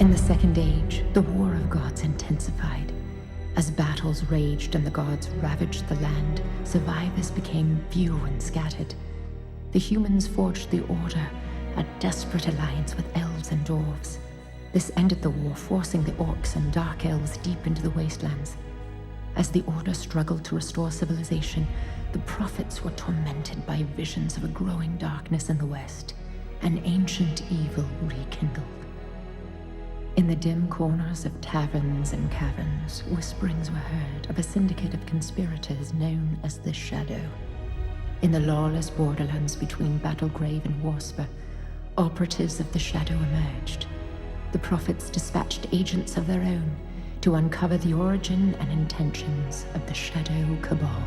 In the Second Age, the War of Gods intensified. As battles raged and the gods ravaged the land, survivors became few and scattered. The humans forged the Order, a desperate alliance with elves and dwarves. This ended the war, forcing the orcs and dark elves deep into the wastelands. As the Order struggled to restore civilization, the prophets were tormented by visions of a growing darkness in the west, an ancient evil rekindled. In the dim corners of taverns and caverns, whisperings were heard of a syndicate of conspirators known as the Shadow. In the lawless borderlands between Battlegrave and Warsper, operatives of the Shadow emerged. The prophets dispatched agents of their own to uncover the origin and intentions of the Shadow Cabal.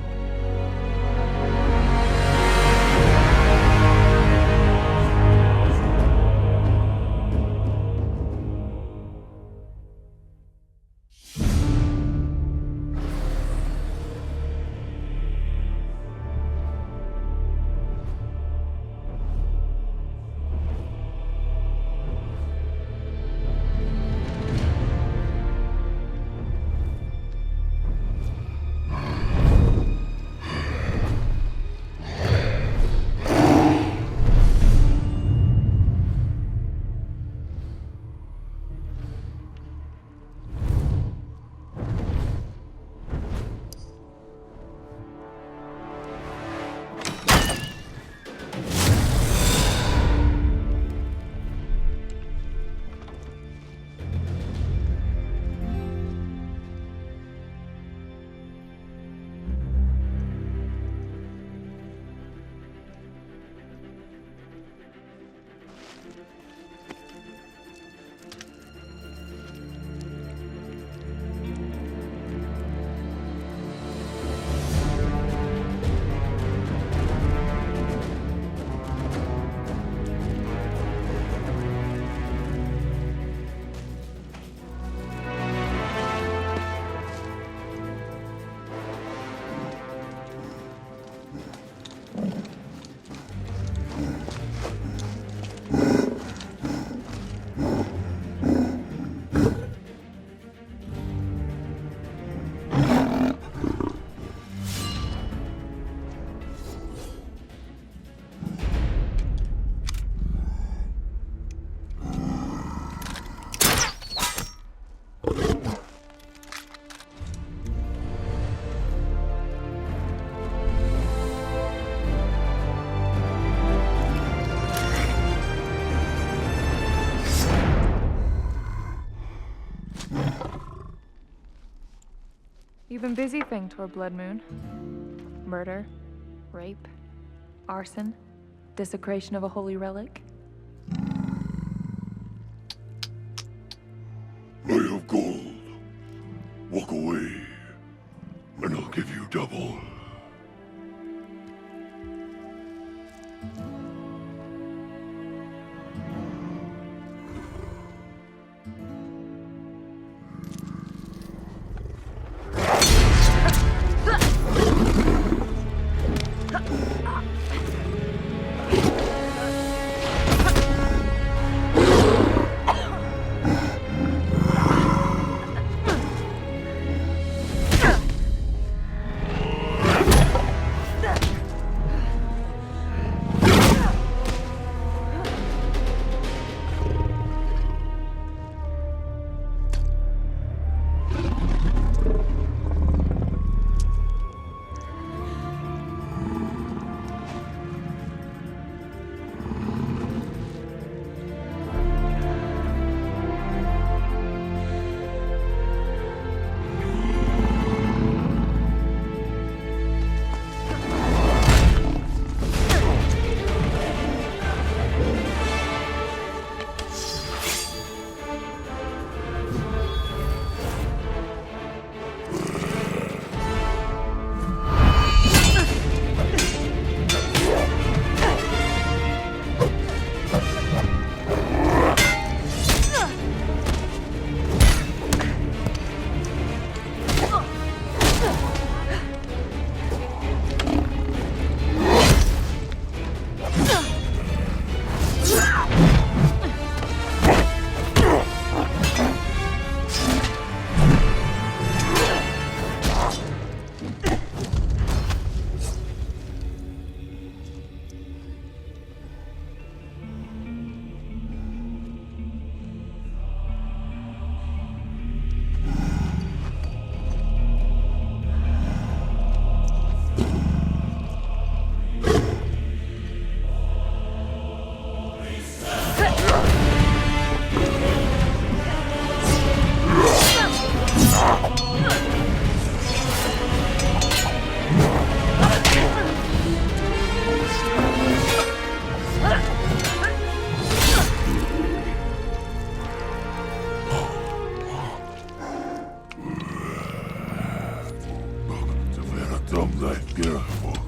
You've been busy thing toward Blood Moon. Murder, rape, arson, desecration of a holy relic. I have gold. Walk away, and I'll give you double. Some that Gerfok.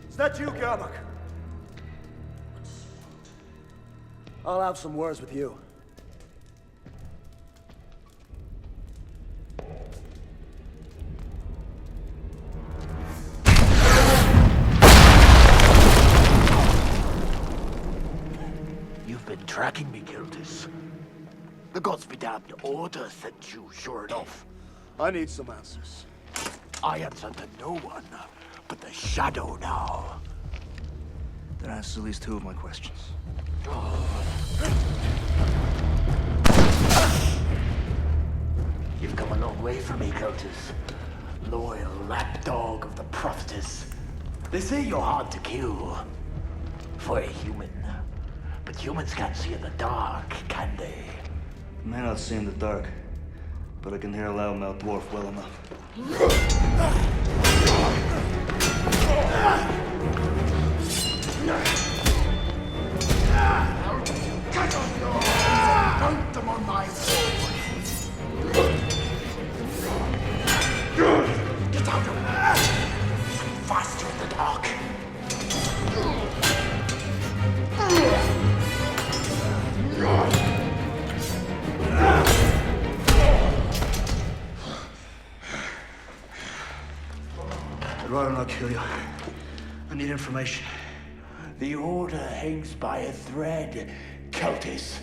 Is that you, Garmak? I'll have some words with you. You've been tracking me, Kiltis. The gods be damned, Order sent you, sure enough. I need some answers. I answer to no one, but the Shadow now. That answers at least two of my questions. You've come a long way from me, Kiltis. Loyal lapdog of the prophetess. They say you're hard to kill. For a human. But humans can't see in the dark, can they? I may not see in the dark, but I can hear a loudmouth dwarf well enough. Burnt them on my sword. Get out of here. Faster in the dark. I'd rather not kill you. I need information. The Order hangs by a thread, Kiltis.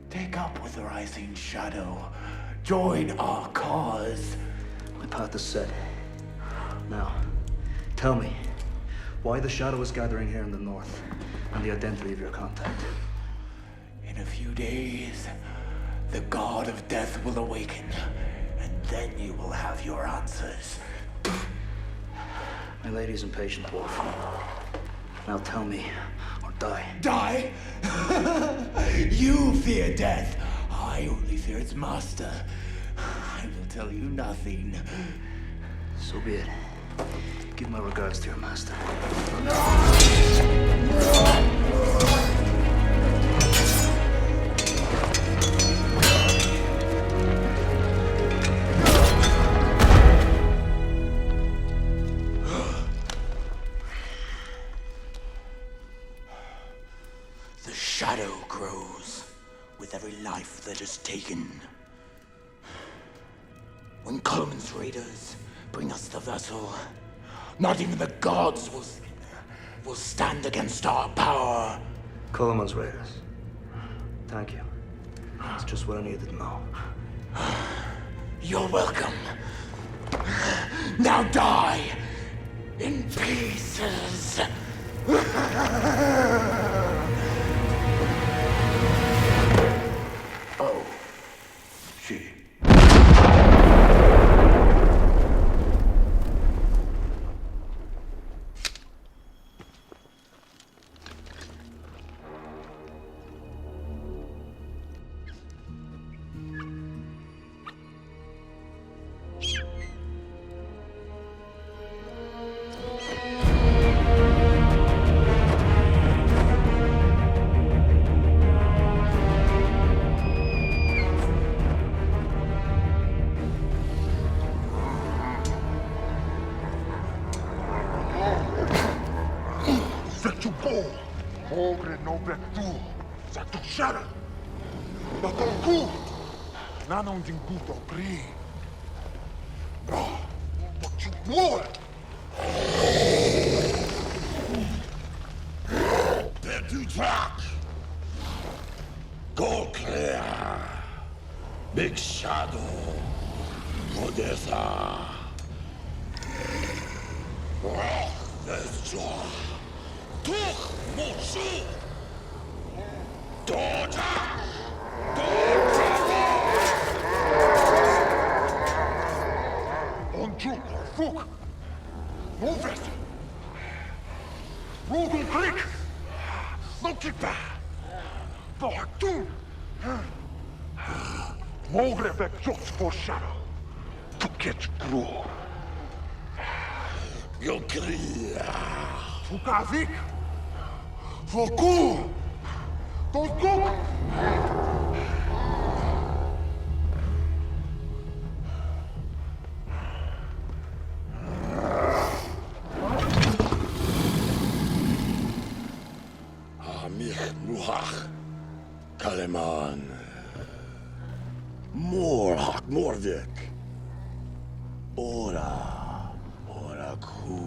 Take up with the Rising Shadow. Join our cause. My path is set. Now, tell me, why the Shadow is gathering here in the north, and the identity of your contact. In a few days, the God of Death will awaken, and then you will have your answers. My lady's impatient, dwarf. Now tell me, or die. Die? You fear death. I only fear its master. I will tell you nothing. So be it. Give my regards to your master. The shadow grows with every life that is taken. When Coleman's raiders bring us the vessel, not even the gods will stand against our power. Coleman's raiders. Thank you. That's just what I needed to know. You're welcome. Now die in pieces. Oh, she. Nakonku! Nanong jingkuto pri. More! Perdu track! Go clear! Big Shadow! Odessa! Destroy! Tuch! Mochu! Dota! On Juke, Fook! Move it! Rogan Creek! No kick back! Fortune! Mogre back just for shadow. To catch crew. Go clear! Fukavik! Foku! Don't cook! Kaleman. Morhak Mordek. Ora ku.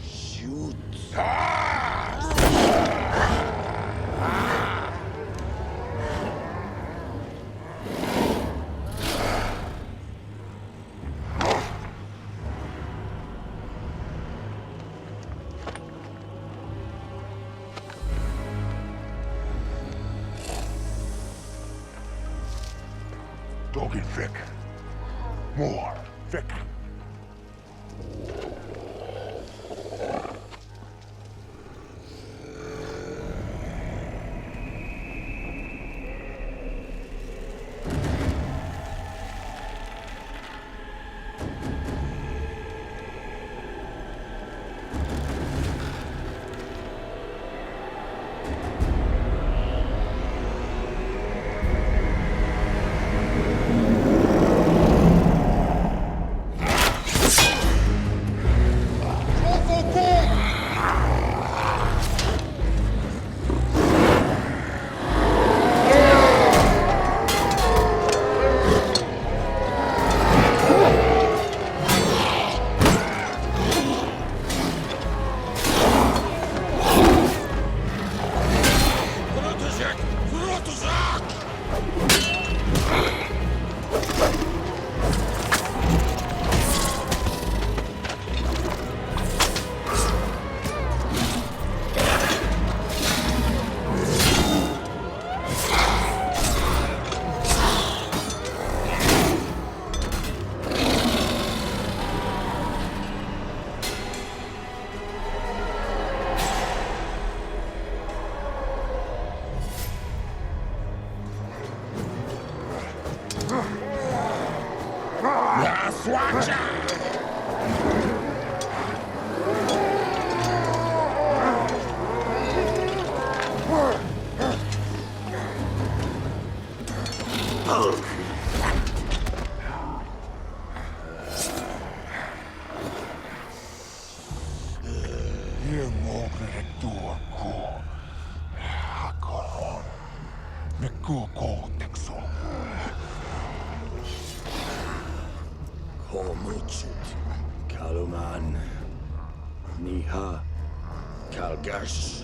Shoot. Doggy Vic. More Vic. Kaluman. Niha. Kalgash.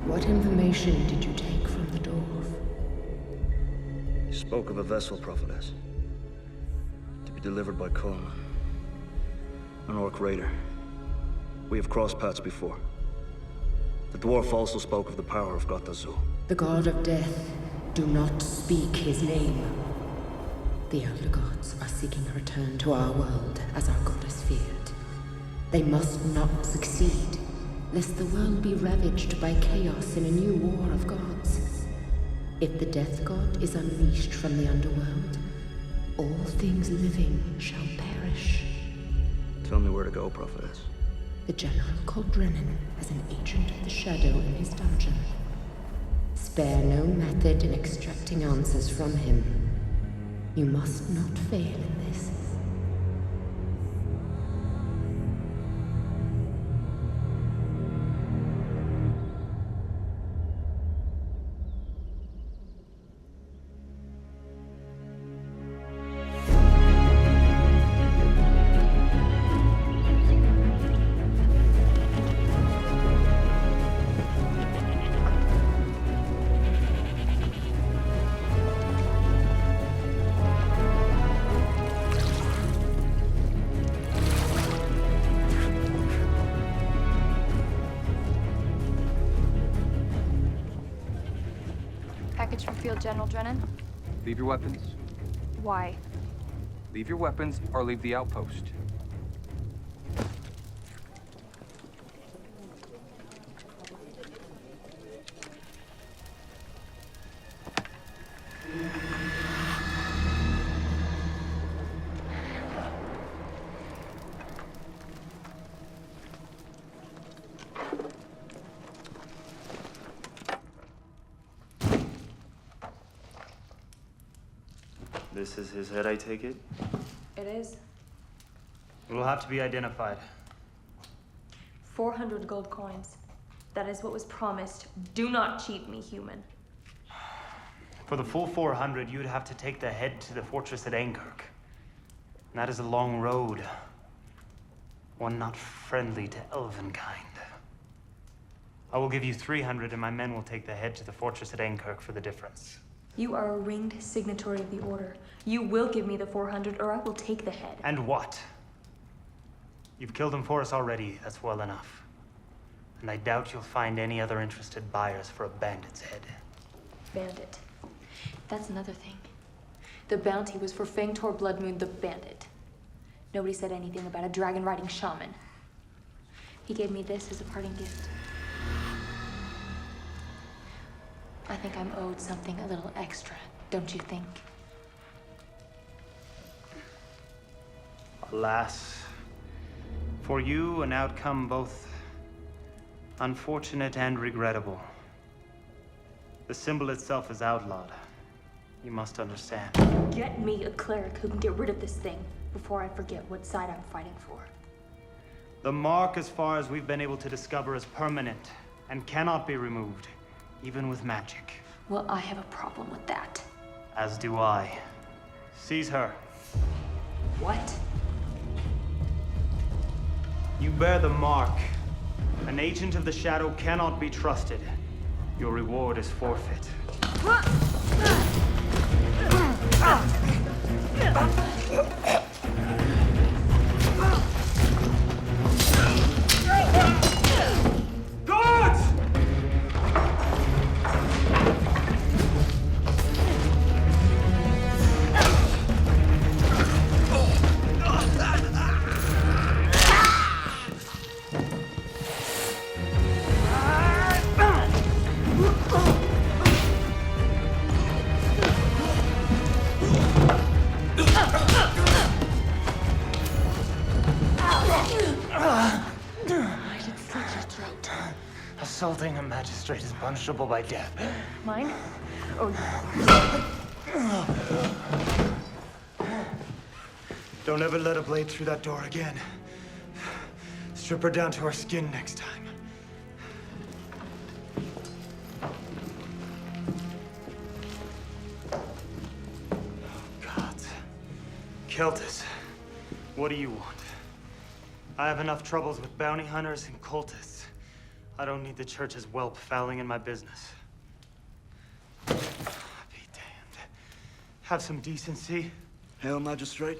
What information did you take from the dwarf? He spoke of a vessel prophetess to be delivered by Coleman, an orc raider. We have crossed paths before. The dwarf also spoke of the power of Goth Azul. The god of death, do not speak his name. The elder gods are seeking a return to our world as our goddess feared. They must not succeed, lest the world be ravaged by chaos in a new war of gods. If the death god is unleashed from the underworld, all things living shall perish. Tell me where to go, prophetess. The general called Drennan as an agent of the shadow in his dungeon. Spare no method in extracting answers from him. You must not fail in this. Package from Field General Drennan. Leave your weapons. Why? Leave your weapons or leave the outpost. This is his head, I take it? It is. It will have to be identified. 400 gold coins. That is what was promised. Do not cheat me, human. For the full 400, you'd have to take the head to the fortress at Ankirk. And that is a long road. One not friendly to elvenkind. I will give you 300, and my men will take the head to the fortress at Ankirk for the difference. You are a ringed signatory of the order. You will give me the 400, or I will take the head. And what? You've killed him for us already. That's well enough. And I doubt you'll find any other interested buyers for a bandit's head. Bandit. That's another thing. The bounty was for Fangtor Bloodmoon the Bandit. Nobody said anything about a dragon-riding shaman. He gave me this as a parting gift. I think I'm owed something a little extra, don't you think? Alas, for you, an outcome both unfortunate and regrettable. The symbol itself is outlawed. You must understand. Get me a cleric who can get rid of this thing before I forget what side I'm fighting for. The mark, as far as we've been able to discover, is permanent and cannot be removed, even with magic. Well, I have a problem with that. As do I. Seize her. What? You bear the mark. An agent of the shadow cannot be trusted. Your reward is forfeit. Guards! Assaulting a magistrate is punishable by death. Mine? Or Don't ever let a blade through that door again. Strip her down to her skin next time. God. Keltis, what do you want? I have enough troubles with bounty hunters and cultists. I don't need the church's whelp fouling in my business. Be damned. Have some decency. Hail, magistrate.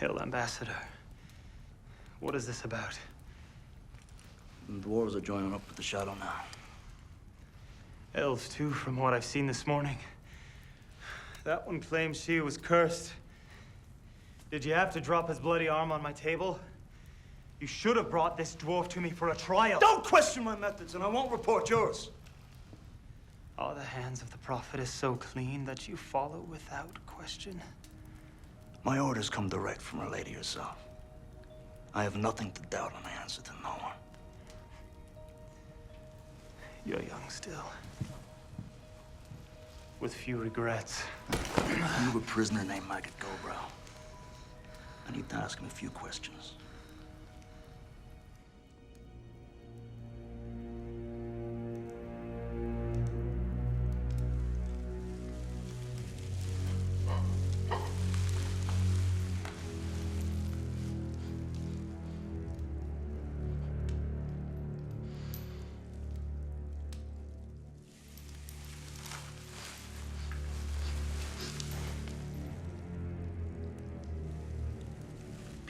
Hail, Ambassador. What is this about? The dwarves are joining up with the Shadow now. Elves, too, from what I've seen this morning. That one claims she was cursed. Did you have to drop his bloody arm on my table? You should have brought this dwarf to me for a trial. Don't question my methods, and I won't report yours. Are the hands of the prophet is so clean that you follow without question? My orders come direct from Our Lady herself. I have nothing to doubt, and I answer to no one. You're young still. With few regrets. You have a prisoner named Maggot Gobrow. I need to ask him a few questions.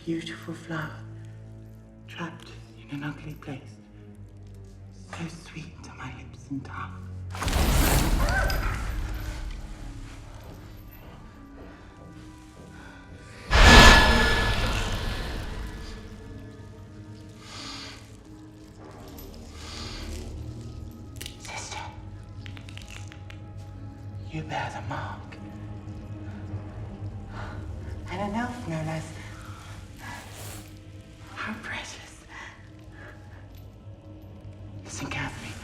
Beautiful flower, trapped in an ugly place. So sweet to my lips and tongue. Sister, you bear the mark. And an elf known as... How precious. Listen carefully.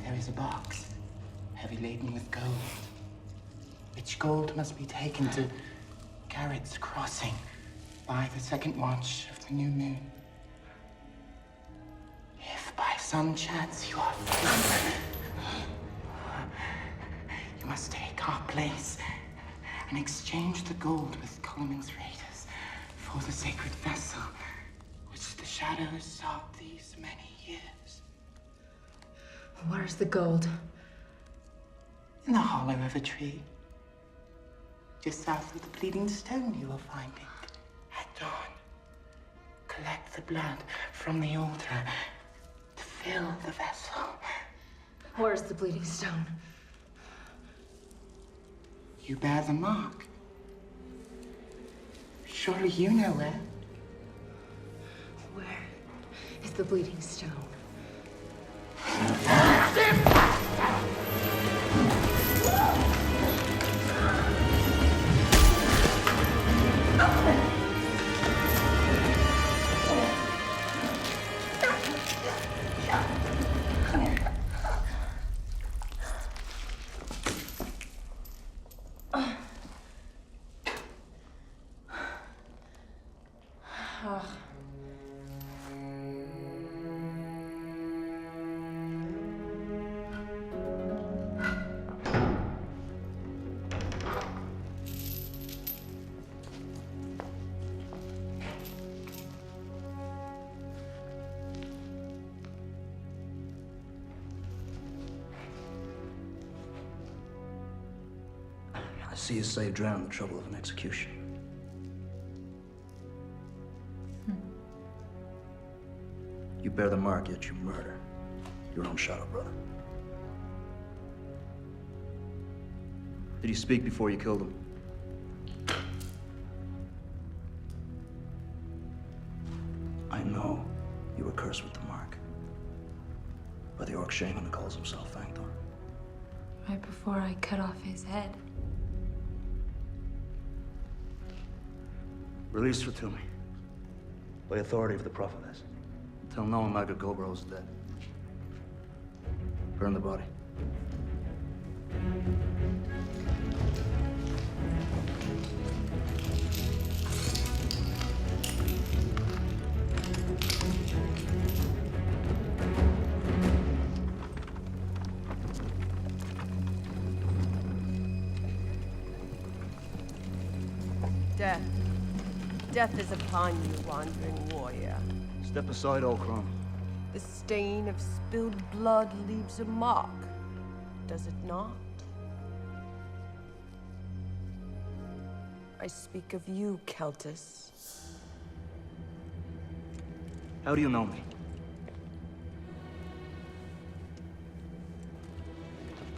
There is a box, heavy laden with gold. Which gold must be taken to Garrett's Crossing by the second watch of the new moon. If by some chance you are free, you must take our place and exchange the gold with Colomon's raiders for the sacred vessel which the shadows sought these many years. Where's the gold? In the hollow of a tree. Just south of the bleeding stone you will find it. At dawn, collect the blood from the altar to fill the vessel. Where's the bleeding stone? You bear the mark. Surely you know where. Where is the bleeding stone? I see you saved drown the trouble of an execution. You bear the mark, yet you murder your own shadow brother. Did you speak before you killed him? I know you were cursed with the mark by the orc shaman who calls himself Fangtor. Right before I cut off his head. Release her to me. By authority of the prophetess. Tell no one Maggot Gobrow is dead. Burn the body. Death. Death is upon you, wandering warrior. Step aside, old crone. The stain of spilled blood leaves a mark, does it not? I speak of you, Keltis. How do you know me?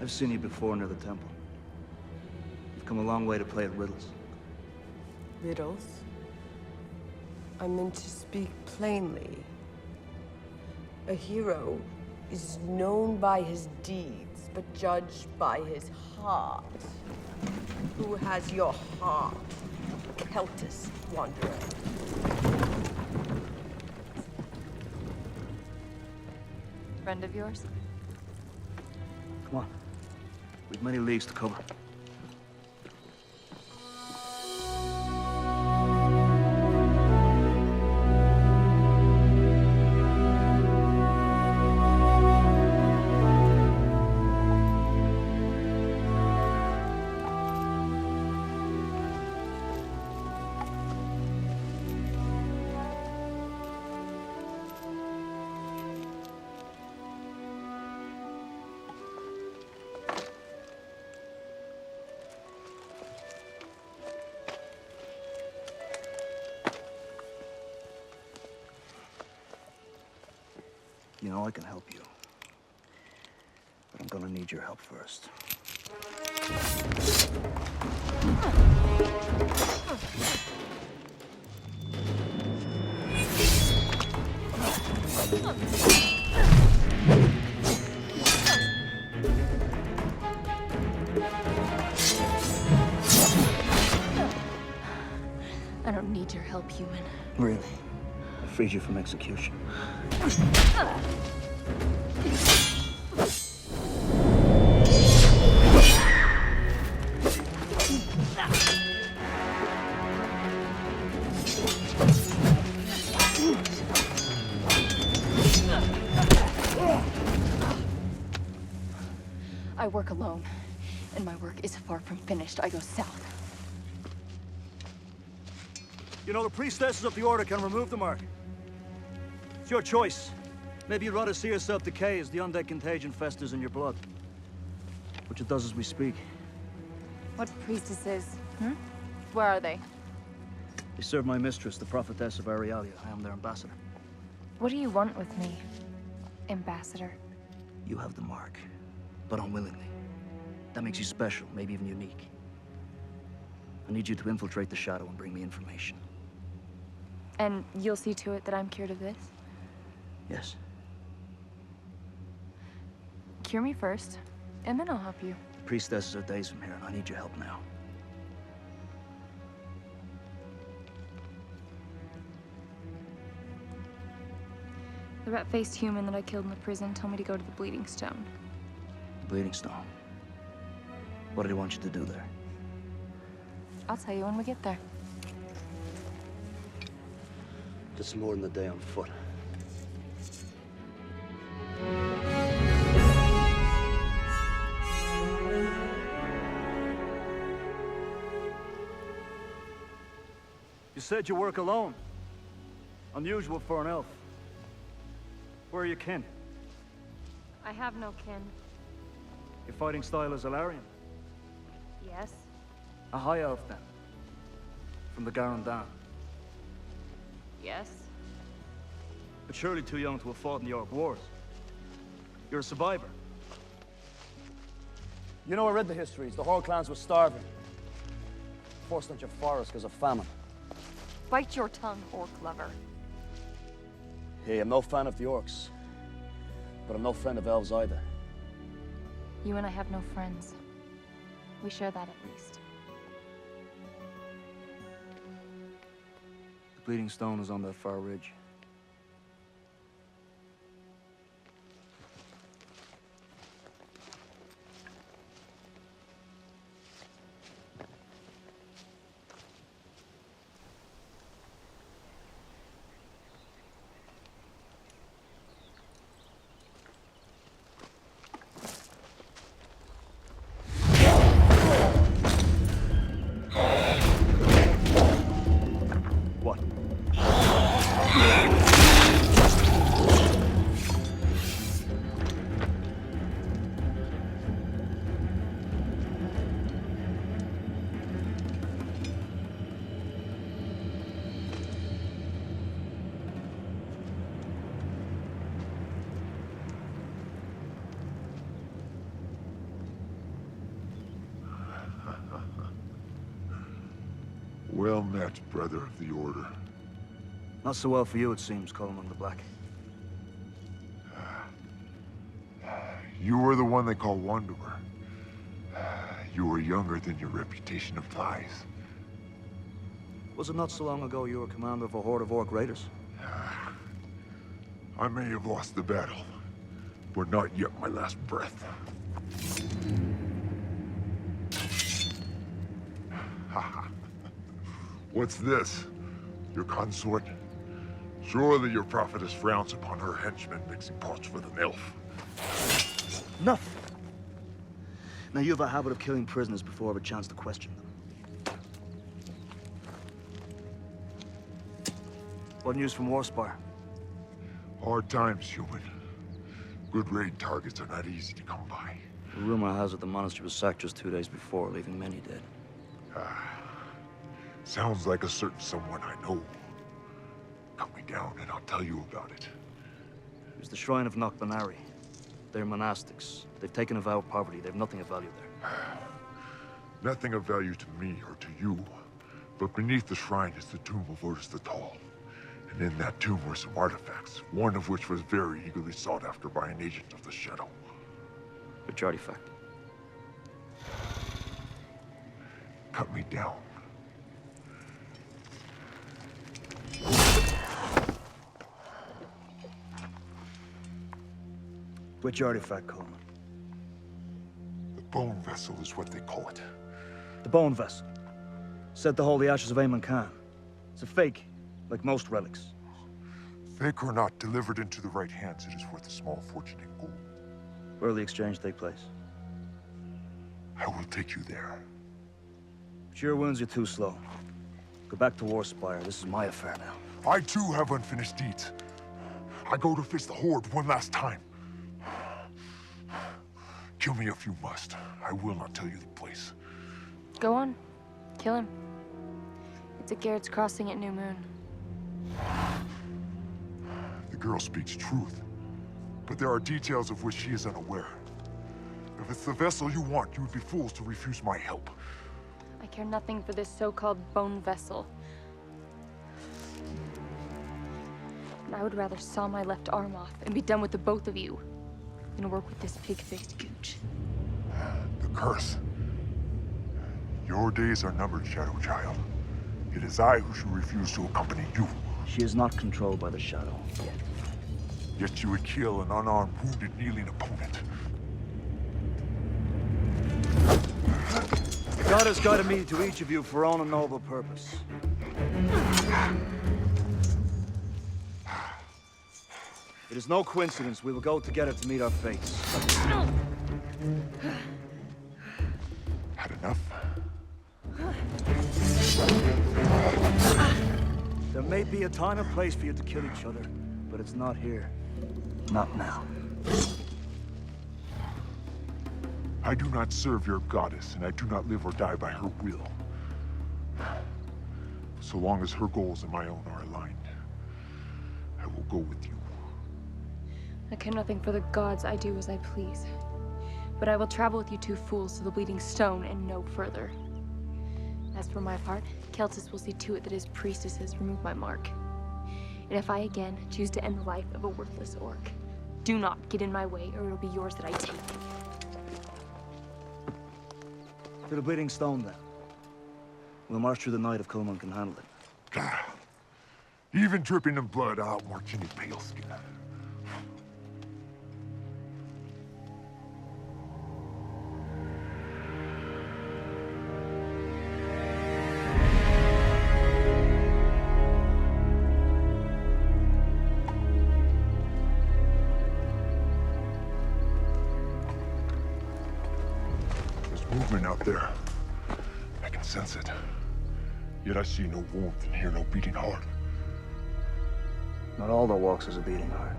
I've seen you before near the temple. You've come a long way to play at riddles. Riddles? I meant to speak plainly. A hero is known by his deeds, but judged by his heart. Who has your heart, Keltis Wanderer? Friend of yours? Come on. We've many leagues to cover. You know I can help you. But I'm gonna need your help first. I don't need your help, human. Really? I freed you from execution. I work alone, and my work is far from finished. I go south. You know, the priestesses of the Order can remove the mark. It's your choice. Maybe you'd rather see yourself decay as the undead contagion festers in your blood. Which it does as we speak. What priestesses? Where are they? They serve my mistress, the prophetess of Arialia. I am their ambassador. What do you want with me, ambassador? You have the mark, but unwillingly. That makes you special, maybe even unique. I need you to infiltrate the shadow and bring me information. And you'll see to it that I'm cured of this? Yes. Cure me first, and then I'll help you. Priestesses are days from here, and I need your help now. The rat-faced human that I killed in the prison told me to go to the Bleeding Stone. The Bleeding Stone. What did he want you to do there? I'll tell you when we get there. It's more than a day on foot. You said you work alone. Unusual for an elf. Where are your kin? I have no kin. Your fighting style is Alarian. Yes? A high elf, then. From the Garandan. Yes? But surely too young to have fought in the Orc Wars. You're a survivor. You know, I read the histories. The whole clans were starving. Forced into your forest because of famine. Bite your tongue, orc lover. Hey, I'm no fan of the Orcs. But I'm no friend of elves either. You and I have no friends. We share that at least. The Bleeding Stone is on that far ridge. What? Well met, brother of the Order. Not so well for you, it seems, Coleman the Black. You were the one they call Wanderer. You were younger than your reputation implies. Was it not so long ago you were commander of a horde of orc raiders? I may have lost the battle, but not yet my last breath. What's this? Your consort? Surely your prophetess frowns upon her henchmen mixing pots with an elf. Enough! Now you have a habit of killing prisoners before I have a chance to question them. What news from Warspire? Hard times, human. Good raid targets are not easy to come by. The rumor has it the monastery was sacked just 2 days before, leaving many dead. Sounds like a certain someone I know. Cut me down and I'll tell you about it. There's the Shrine of Knockbanari. They're monastics. They've taken a vow of poverty. They've nothing of value there. Nothing of value to me or to you. But beneath the shrine is the tomb of Otis the Tall. And in that tomb were some artifacts, one of which was very eagerly sought after by an agent of the Shadow. Which artifact? Cut me down. Which artifact, Coleman? The bone vessel is what they call it. The bone vessel. Said to hold the ashes of Aemon Khan. It's a fake, like most relics. Fake or not, delivered into the right hands, it is worth a small fortune in gold. Where will the exchange take place? I will take you there. But your wounds are too slow. Go back to Warspire. This is my affair now. I too have unfinished deeds. I go to face the Horde one last time. Kill me if you must. I will not tell you the place. Go on. Kill him. It's at Garrett's Crossing at New Moon. The girl speaks truth, but there are details of which she is unaware. If it's the vessel you want, you would be fools to refuse my help. I care nothing for this so-called bone vessel. And I would rather saw my left arm off and be done with the both of you than work with this pig-faced gooch. The curse. Your days are numbered, Shadow Child. It is I who should refuse to accompany you. She is not controlled by the Shadow yet. Yet you would kill an unarmed, wounded, kneeling opponent. God has guided me to each of you for own and noble purpose. It is no coincidence we will go together to meet our fates. Had enough? There may be a time and place for you to kill each other, but it's not here. Not now. I do not serve your goddess, and I do not live or die by her will. So long as her goals and my own are aligned, I will go with you. I care nothing for the gods. I do as I please. But I will travel with you two fools to the Bleeding Stone and no further. As for my part, Keltis will see to it that his priestesses remove my mark. And if I again choose to end the life of a worthless orc, do not get in my way, or it'll be yours that I take. To the Bleeding Stone, then. We'll march through the night if Coleman can handle it. Even dripping in blood, I'll march any pale skin. Movement out there. I can sense it. Yet I see no warmth and hear no beating heart. Not all that walks is a beating heart.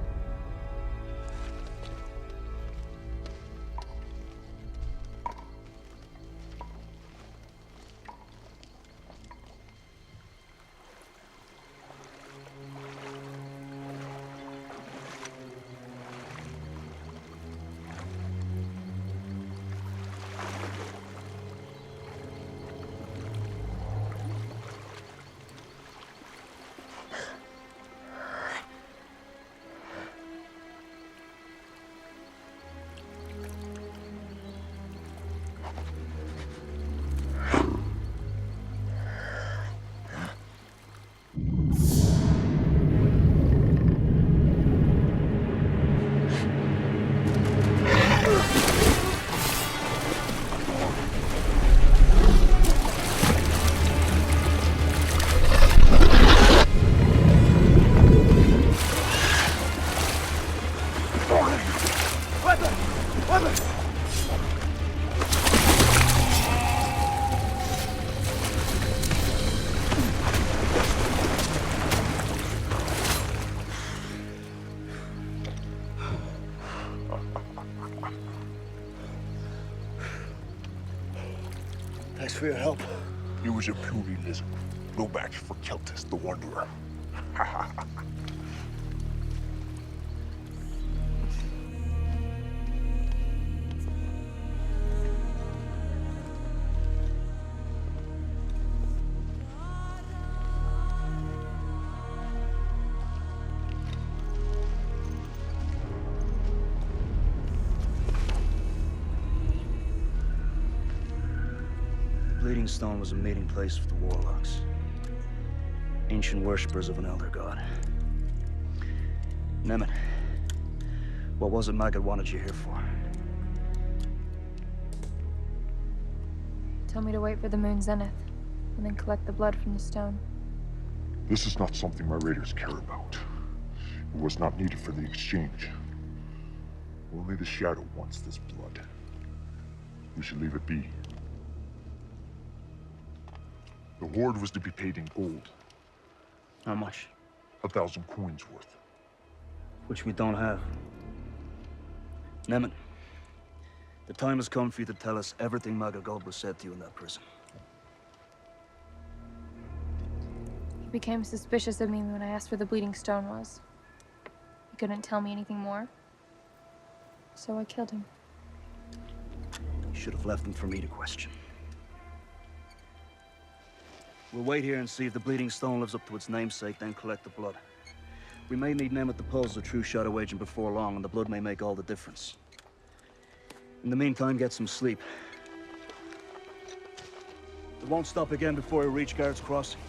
for your help. He was a puny lizard. No match for Keltis the Wanderer. Bleeding Stone was a meeting place for the warlocks. Ancient worshippers of an elder god. Nemeth, what was it Maggot wanted you here for? Tell me to wait for the moon zenith, and then collect the blood from the stone. This is not something my raiders care about. It was not needed for the exchange. Only the Shadow wants this blood. We should leave it be. The Horde was to be paid in gold. How much? 1,000 coins worth. Which we don't have. Nemeth, the time has come for you to tell us everything Maggot was said to you in that prison. He became suspicious of me when I asked where the bleeding stone was. He couldn't tell me anything more, so I killed him. You should have left him for me to question. We'll wait here and see if the bleeding stone lives up to its namesake, then collect the blood. We may need Nemeth to pose a true Shadow agent before long, and the blood may make all the difference. In the meantime, get some sleep. It won't stop again before we reach Guards Crossing.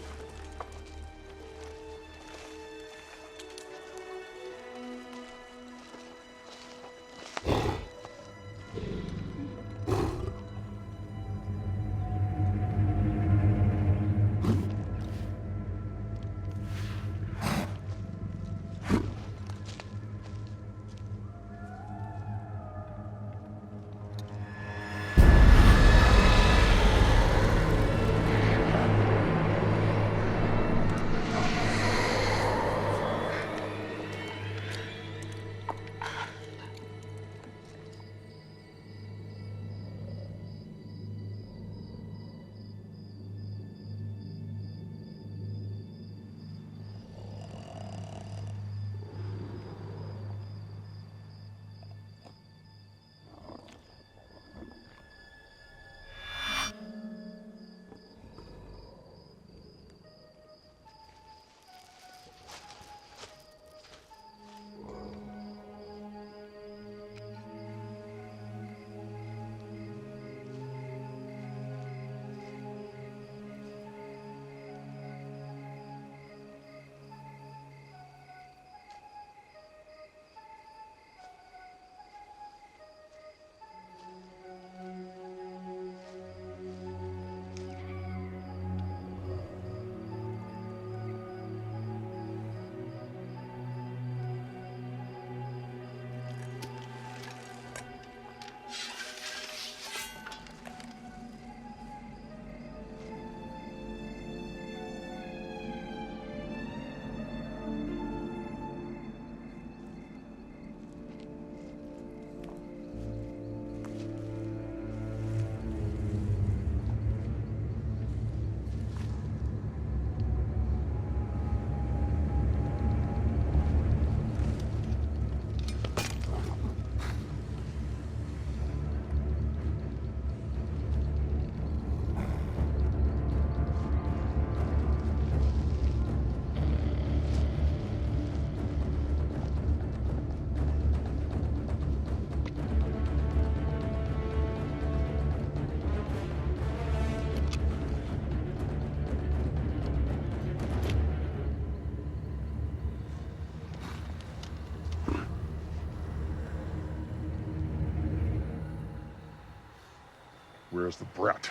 Where's the brat?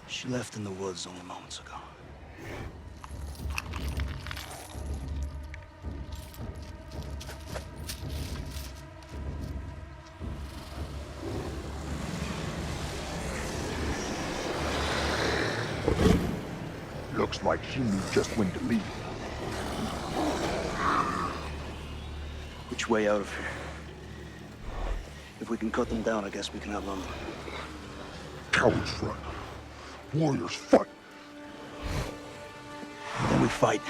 She left in the woods only moments ago. Looks like she knew just when to leave. Which way out of here? If we can cut them down, I guess we can outrun them. Cowards run. Warriors, fight! Then we fight.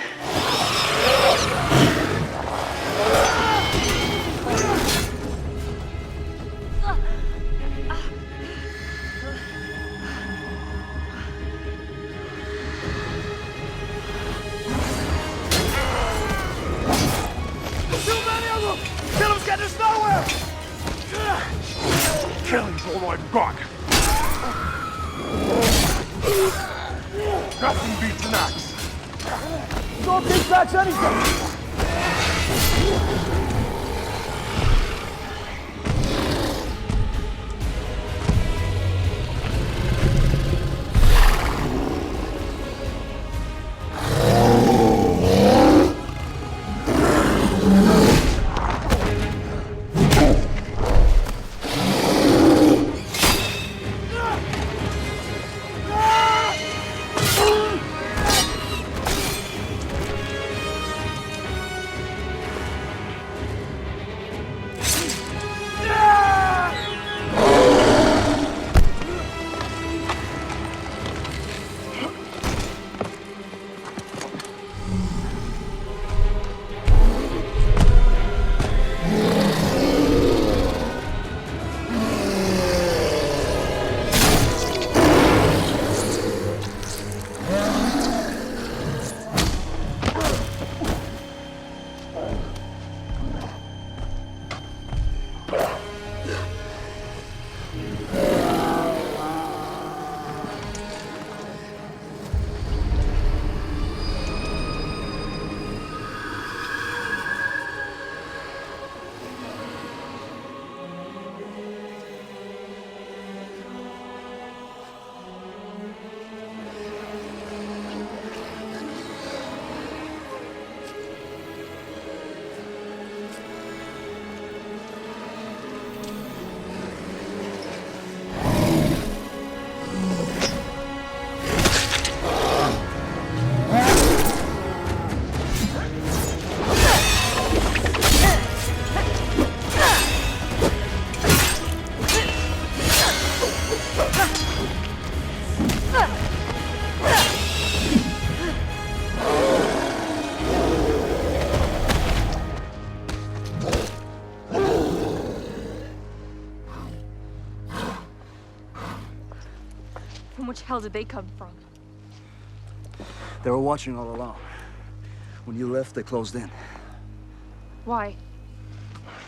Too many of them! Kill him's getting us nowhere! Killing's all I've got. Nothing beats an axe. Don't take back anything! Which hell did they come from? They were watching all along. When you left, they closed in. Why?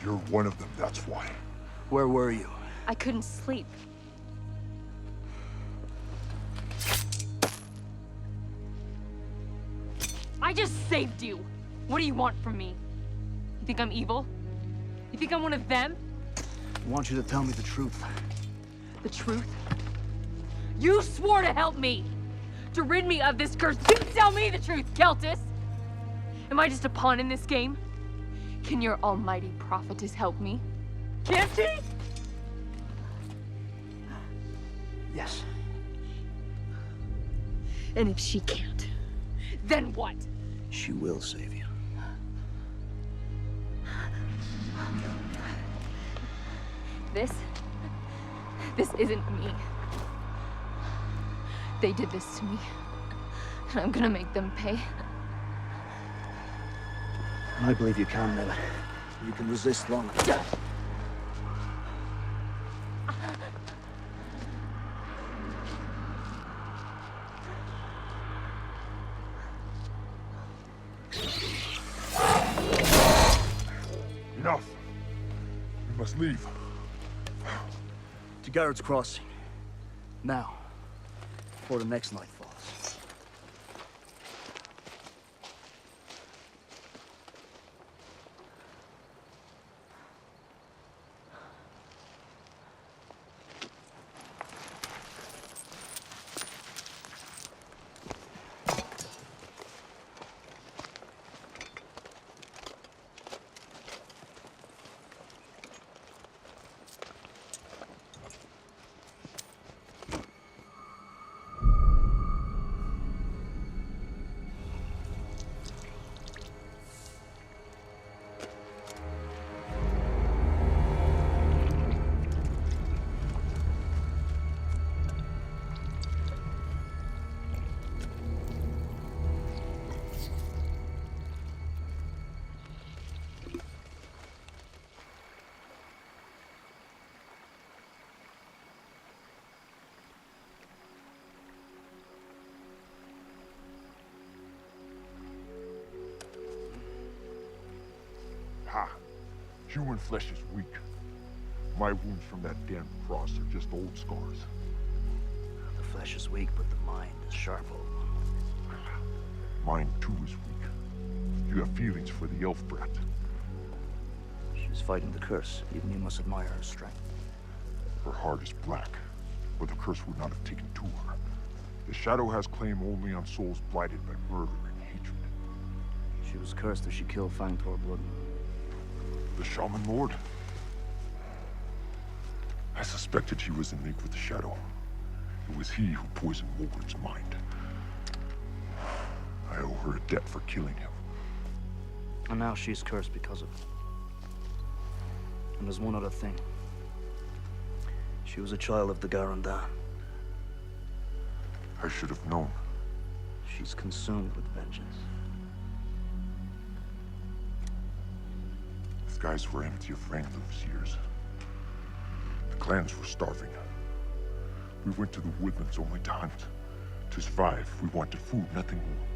You're one of them, that's why. Where were you? I couldn't sleep. I just saved you. What do you want from me? You think I'm evil? You think I'm one of them? I want you to tell me the truth. The truth? You swore to help me! To rid me of this curse. You tell me the truth, Keltis! Am I just a pawn in this game? Can your almighty prophetess help me? Can't she? Yes. And if she can't, then what? She will save you. This isn't me. They did this to me, and I'm gonna make them pay. I believe you can, Miller. You can resist long enough. Enough. We must leave. To Garrett's Crossing. Now. Before the next night falls. Ha! Human flesh is weak. My wounds from that damn cross are just old scars. The flesh is weak, but the mind is sharp, old one. Mine too is weak. You have feelings for the elf brat. She's fighting the curse. Even you must admire her strength. Her heart is black, or the curse would not have taken to her. The shadow has claim only on souls blighted by murder and hatred. She was cursed as she killed Fangtor Blood. The Shaman Lord? I suspected he was in league with the Shadow. It was he who poisoned Mulbert's mind. I owe her a debt for killing him. And now she's cursed because of it. And there's one other thing. She was a child of the Garandan. I should have known. She's consumed with vengeance. The skies were empty of Ranglum's years. The clans were starving. We went to the woodlands only to hunt. To survive, we wanted food, nothing more.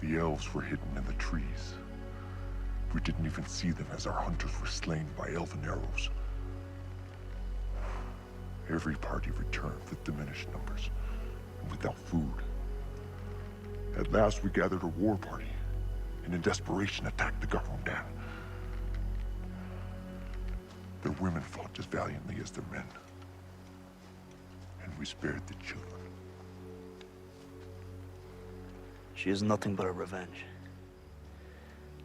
The elves were hidden in the trees. We didn't even see them as our hunters were slain by elven arrows. Every party returned with diminished numbers and without food. At last, we gathered a war party and in desperation attacked the Garandan. Their women fought as valiantly as their men. And we spared the children. She is nothing but a revenge.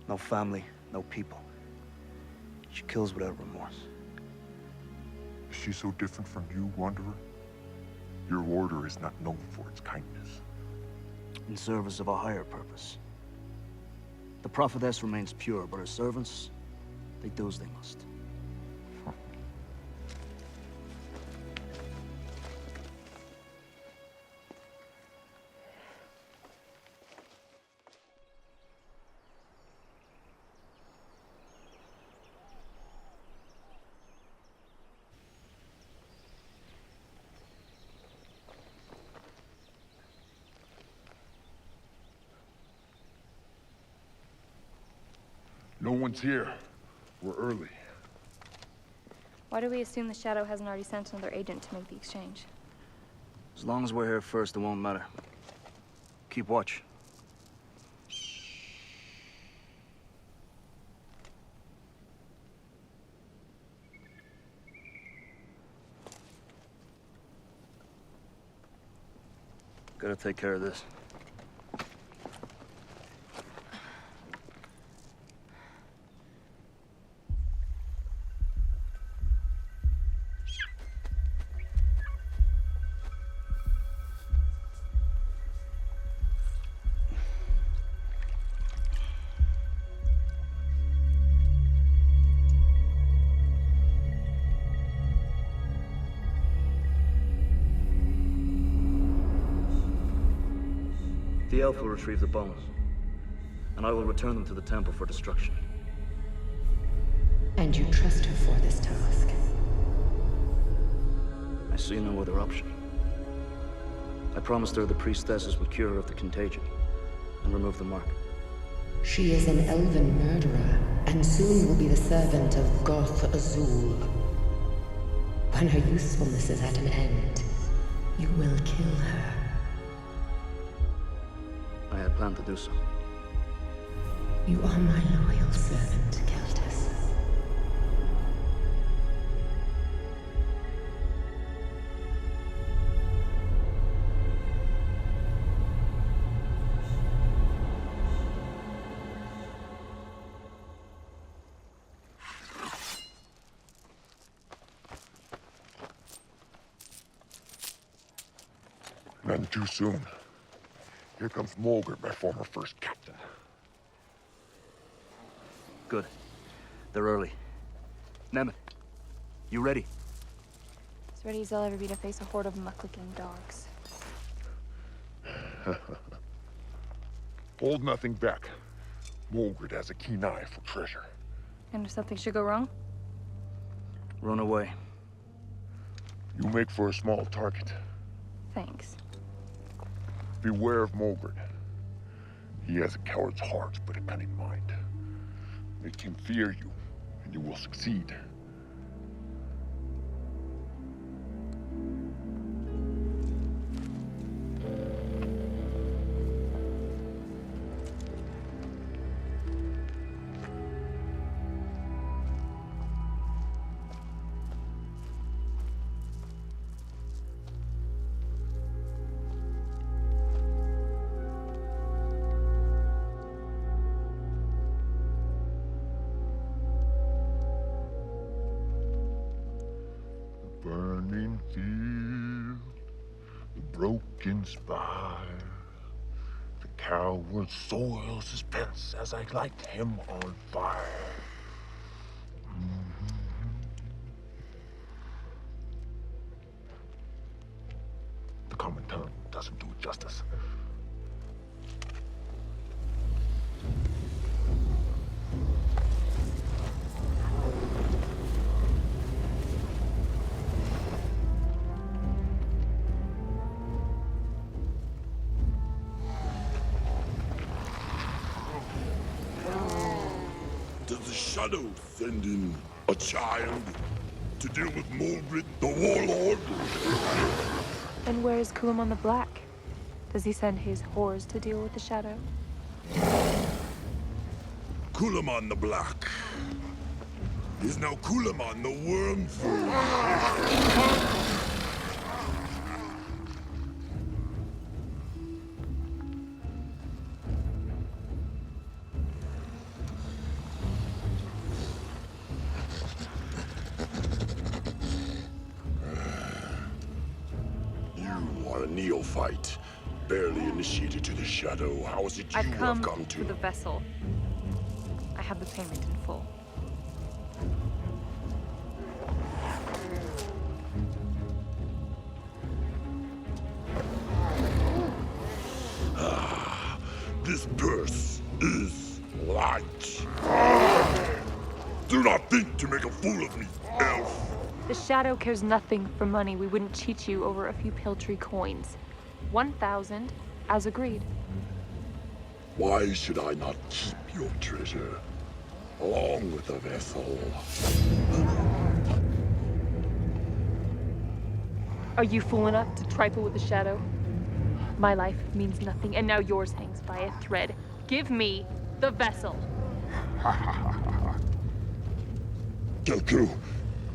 No family, no people. She kills without remorse. Is she so different from you, Wanderer? Your order is not known for its kindness. In service of a higher purpose. The prophetess remains pure, but her servants, they do as they must. No one's here. We're early. Why do we assume the Shadow hasn't already sent another agent to make the exchange? As long as we're here first, it won't matter. Keep watch. Gotta take care of this. The elf will retrieve the bones, and I will return them to the temple for destruction. And you trust her for this task? I see no other option. I promised her the priestesses would cure her of the contagion and remove the mark. She is an elven murderer, and soon will be the servant of Goth Azul. When her usefulness is at an end, you will kill her. I had planned to do so. You are my loyal servant, Keltis. None too soon. Here comes Mulgert, my former first captain. Good. They're early. Nemeth, you ready? As ready as I'll ever be to face a horde of muck-licking dogs. Hold nothing back. Mulgert has a keen eye for treasure. And if something should go wrong? Run away. You make for a small target. Thanks. Beware of Mulgert. He has a coward's heart, but a cunning mind. Make him fear you, and you will succeed. Burning field, the broken spire, the coward soils his fence as I light him on fire. The common tongue doesn't do it justice. Does the shadow send in a child to deal with Moldred, the warlord? And where is Kulamon the Black? Does he send his whores to deal with the shadow? Kulamon the Black is now Kulamon the Wormfool. Neophyte, barely initiated to the shadow. How is it you have come to? The vessel. I have the payment in full. This purse is light. Do not think to make a fool of me, elf. The shadow cares nothing for money. We wouldn't cheat you over a few piltry coins. 1,000, as agreed. Why should I not keep your treasure, along with the vessel? Are you fool enough to trifle with the shadow? My life means nothing, and now yours hangs by a thread. Give me the vessel. Kelku,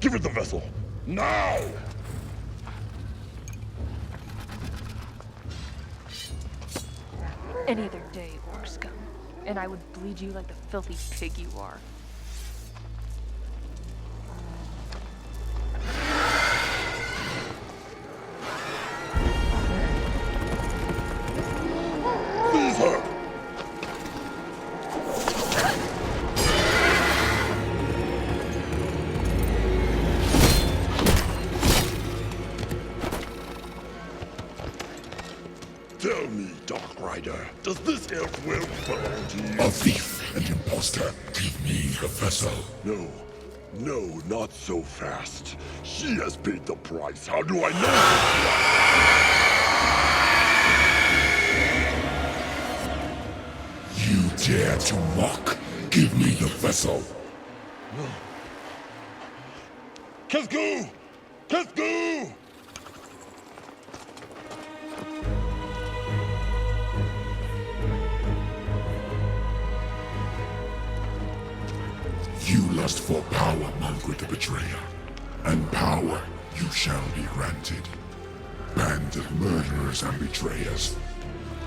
give it the vessel, now! Any other day, orc scum, and I would bleed you like the filthy pig you are. Seize her! Tell me, Dark Rider, does this elf will belong to you? A thief and imposter, give me the vessel. No, not so fast. She has paid the price. How do I know? You dare to mock? Give me the vessel. Kesku! Kesku! You lust for power, Margaret the Betrayer, and power you shall be granted. Band of murderers and betrayers,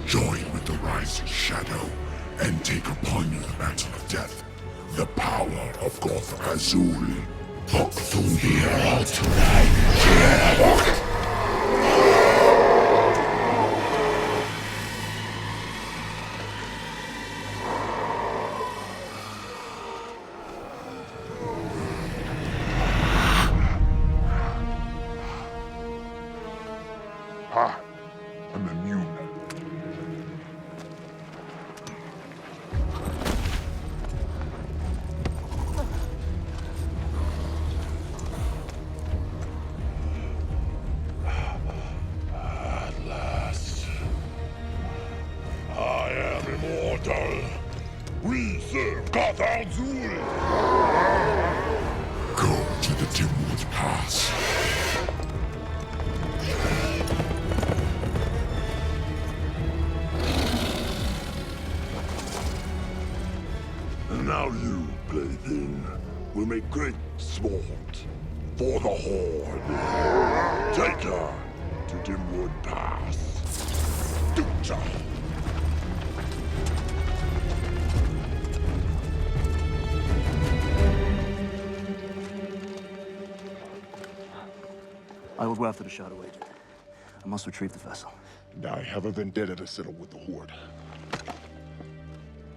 join with the rising shadow, and take upon you the mantle of death, the power of Goth Azul. Ha! I'm immune. At last, I am immortal. We serve Goth Azul! Go to the Dimwood Pass. And now you, plaything, will make great sport for the Horde. Take her to Dimwood Pass. Ducha! I will go after the Shadow Agent. I must retrieve the vessel. And I have a vendetta to settle with the Horde.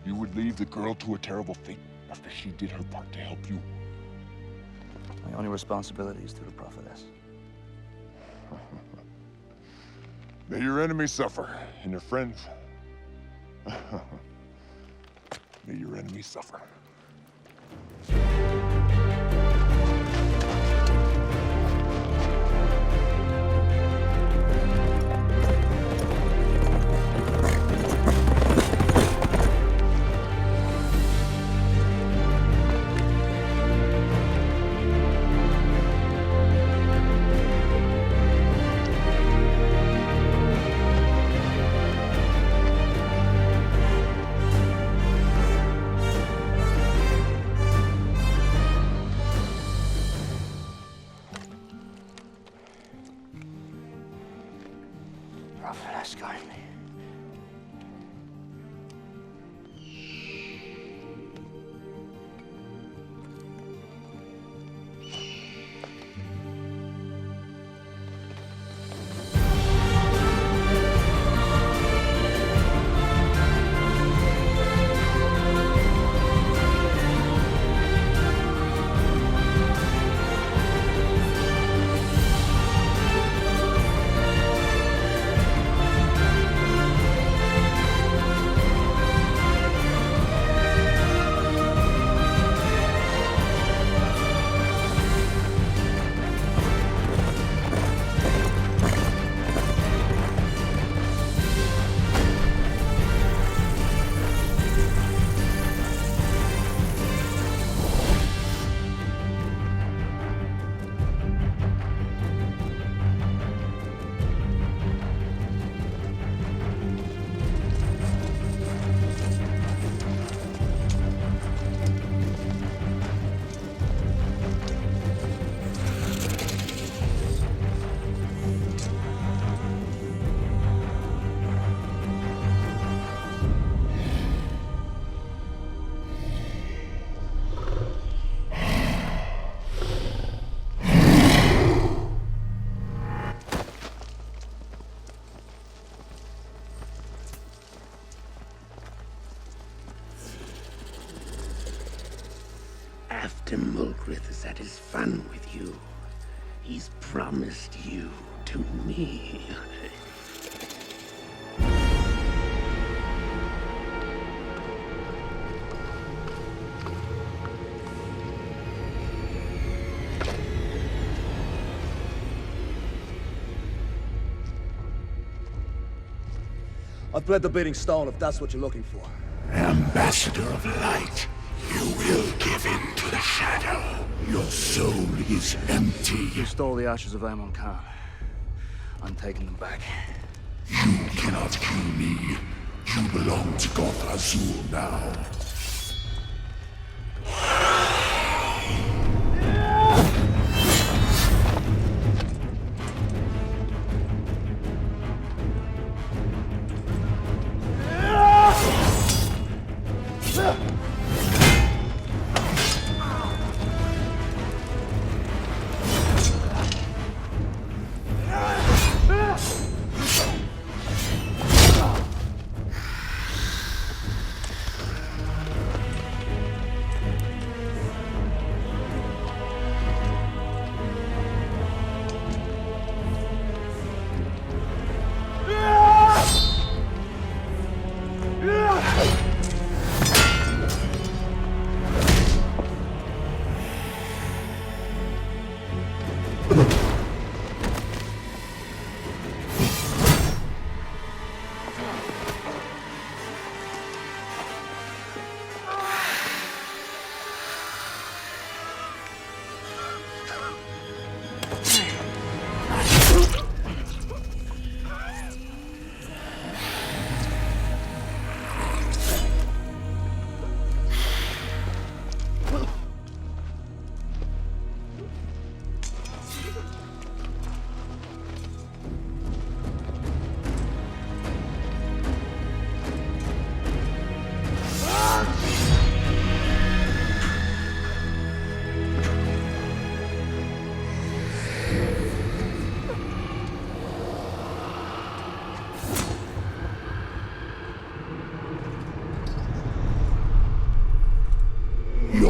You would leave the girl to a terrible fate after she did her part to help you. My only responsibility is to the prophetess. May your enemies suffer, and your friends... May your enemies suffer. Prophetess, guide me. After Mulgrith is at his fun with you, he's promised you to me. I've bled the bleeding stone if that's what you're looking for. Ambassador of Light, you will give in to the shadow. Your soul is empty. You stole the ashes of Amon Khan. I'm taking them back. You cannot kill me. You belong to Goth Azul now.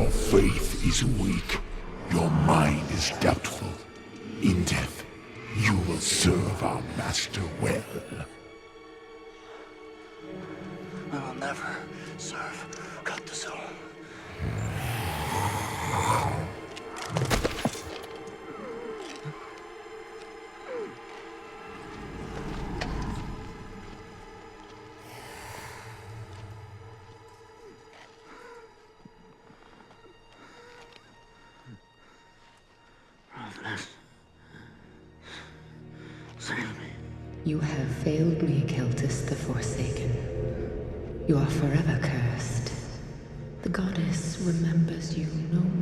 Your faith is weak. Your mind is doubtful. In death, you will serve our master well. I will never serve Goth Azul. Save me. You have failed me, Keltis the Forsaken. You are forever cursed. The goddess remembers you no more.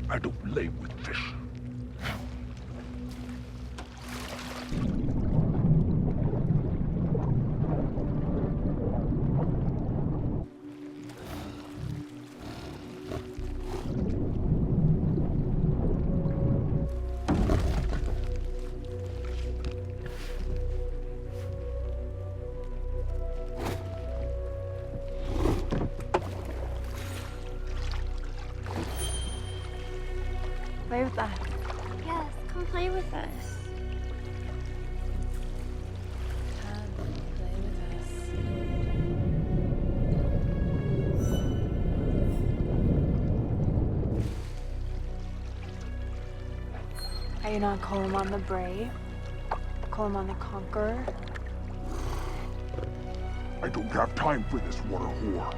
I don't play with fish. Play with that. Yes, come play with us. Come play with us. Are you not Coleman the Brave? Coleman the Conqueror? I don't have time for this water whore.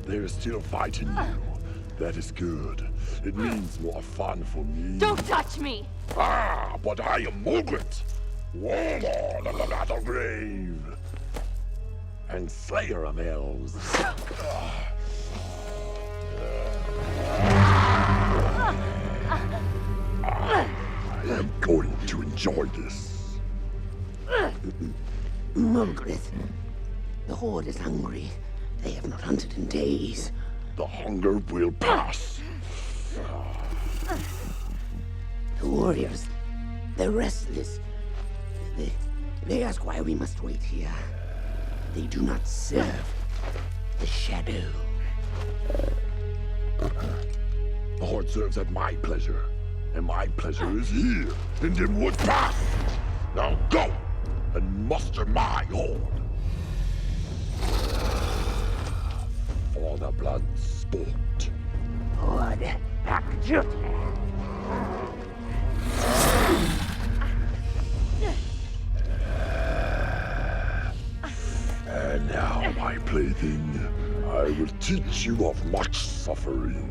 They're still fighting you. That is good. It means more fun for me. Don't touch me! Ah, but I am Margaret, warlord of the Battlegrave. and slayer of elves. I am going to enjoy this. Margaret, the Horde is hungry. They have not hunted in days. The hunger will pass. The warriors, they're restless. They ask why we must wait here. They do not serve the shadow. The Horde serves at my pleasure, and my pleasure is here in Dimwood Pass. Now go and muster my Horde. For the blood sport. Horde, back to duty. And now, my plaything, I will teach you of much suffering.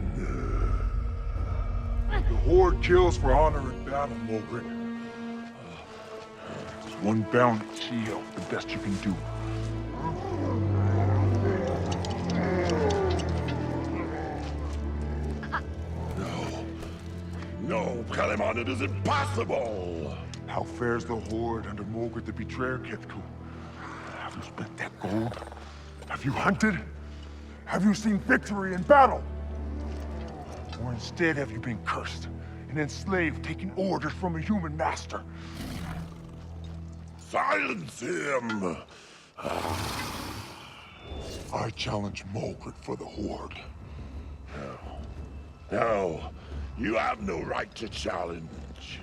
The Horde kills for honor in battle, Mogren. One bounty shield, the best you can do. No, Kalaman, it is impossible! How fares the Horde under Mogren the Betrayer, Kithku? Have you spent that gold? Have you hunted? Have you seen victory in battle? Or instead have you been cursed and enslaved, taking orders from a human master? Silence him! I challenge Mogren for the Horde. No, you have no right to challenge.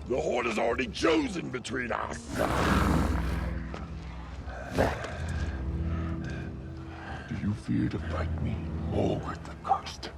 The Horde has already chosen between us. Do you fear to fight me, Mogren the Cursed?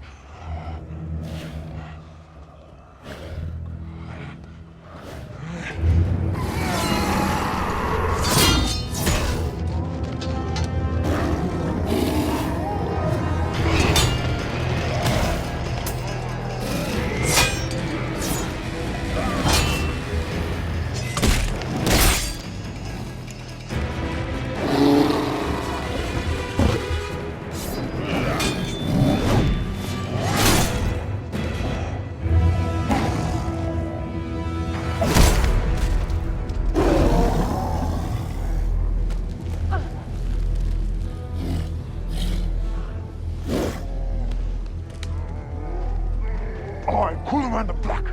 Kuhlman the Black,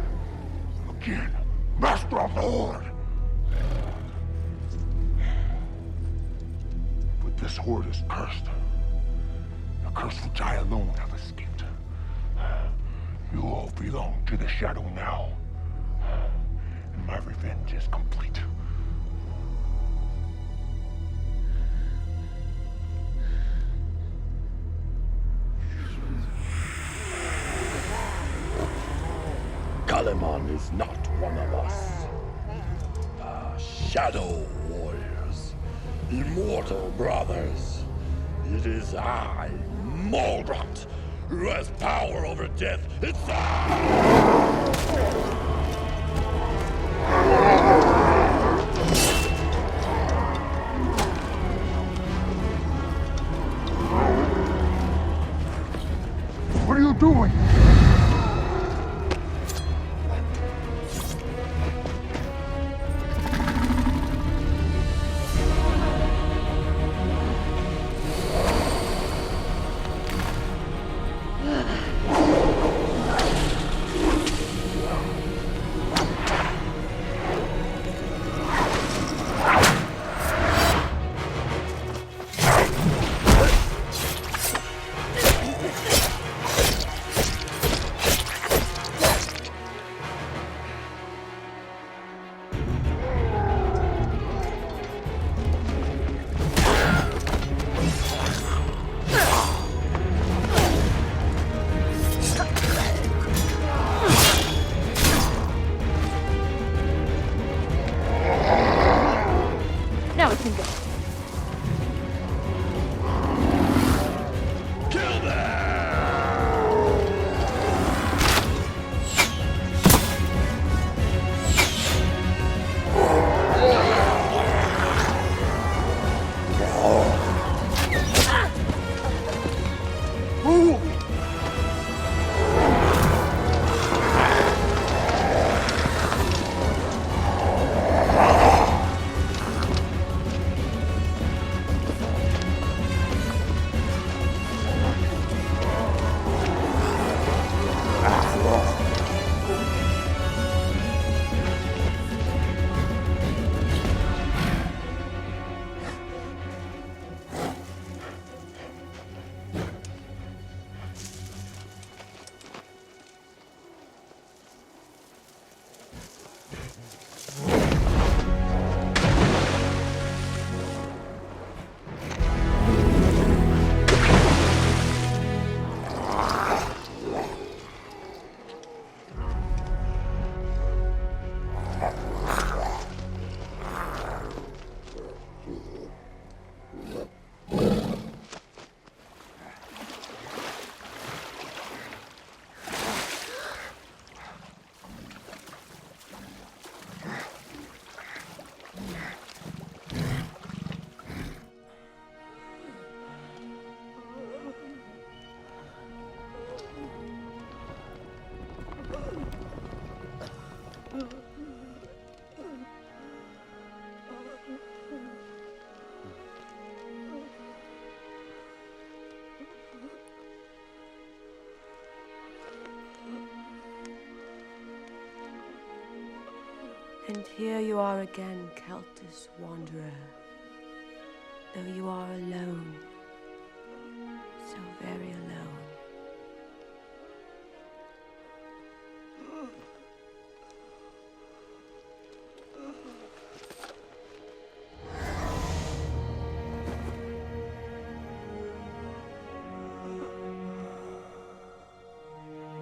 again, master of the Horde. But this Horde is cursed. A curse which I alone have escaped. You all belong to the Shadow now. And my revenge is complete. Kalaman is not one of us. Shadow warriors, immortal brothers. It is I, Maldrot, who has power over death itself! What are you doing? Now it can go. And here you are again, Celtus Wanderer. Though you are alone. So very alone.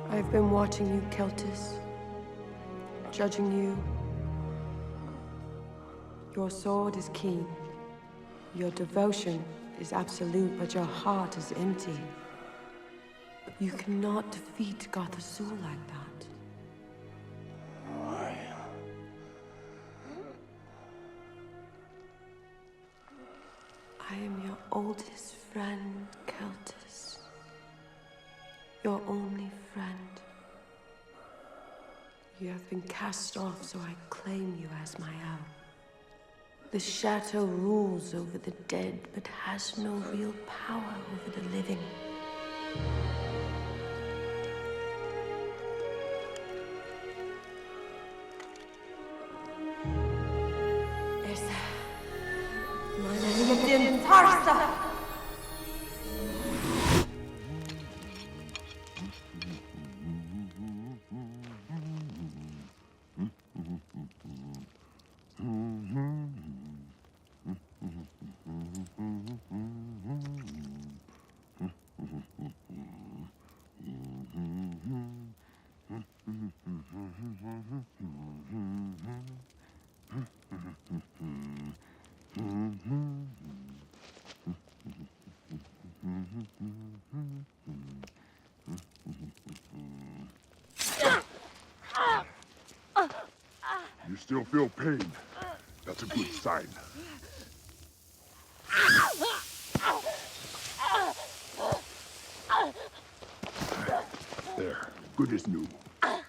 I've been watching you, Celtus. Judging you. Your sword is keen. Your devotion is absolute, but your heart is empty. You cannot defeat Goth Azul like that. I am your oldest friend, Celtus. Your only friend. You have been cast off, so I claim you as my own. The shadow rules over the dead, but has no real power over the living. You still feel pain. That's a good sign. There, good as new. An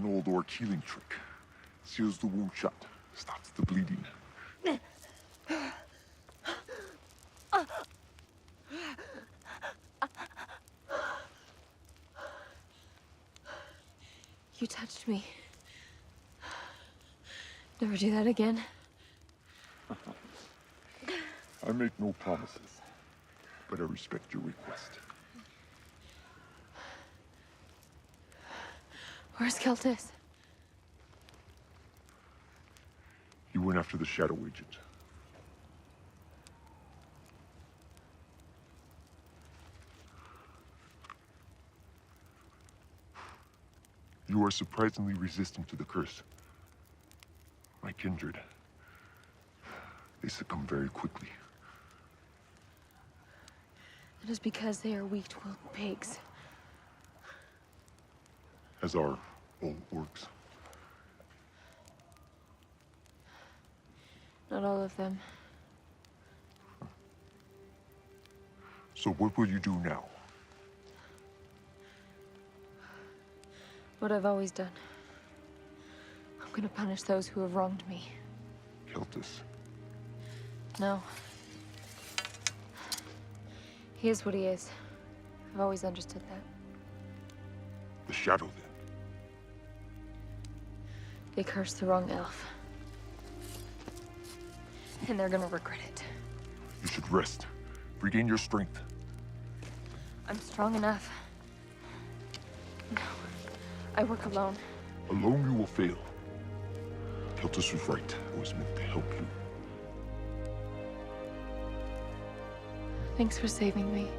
old orc healing trick. Seals the wound shut, stops the bleeding. You touched me. Never do that again. I make no promises, but I respect your request. Where's Celtus? He went after the Shadow Agent. You are surprisingly resistant to the curse. My kindred. They succumb very quickly. It is because they are weak-willed pigs. As are all orcs. Not all of them. So what will you do now? What I've always done. I'm gonna punish those who have wronged me. Celtus. No. He is what he is. I've always understood that. The Shadow, then? They cursed the wrong elf. And they're gonna regret it. You should rest. Regain your strength. I'm strong enough. No. I work alone. Alone you will fail. Celtus was right. I was meant to help you. Thanks for saving me.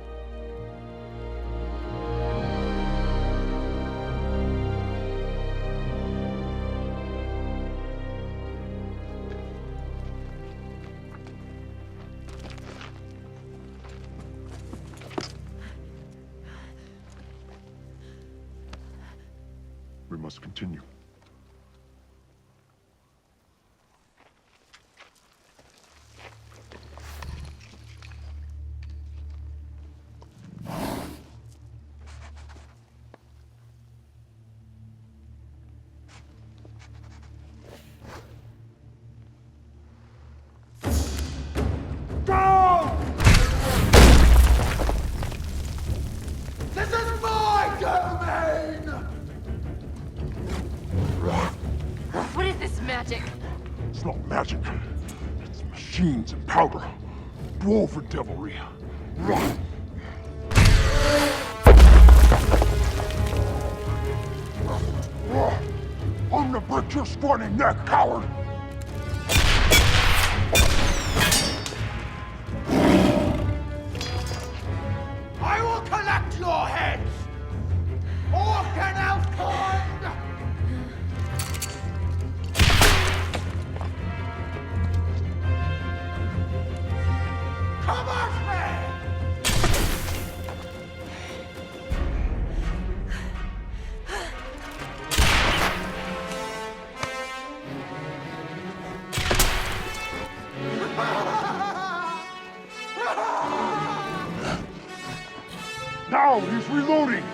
We must continue. This is my domain! magic. It's not magic. It's machines and powder. Dwarven devilry. Run! I'm gonna break your scrawny neck, coward! I will collect your heads! Orc and elf kind! Come at me! Now he's reloading!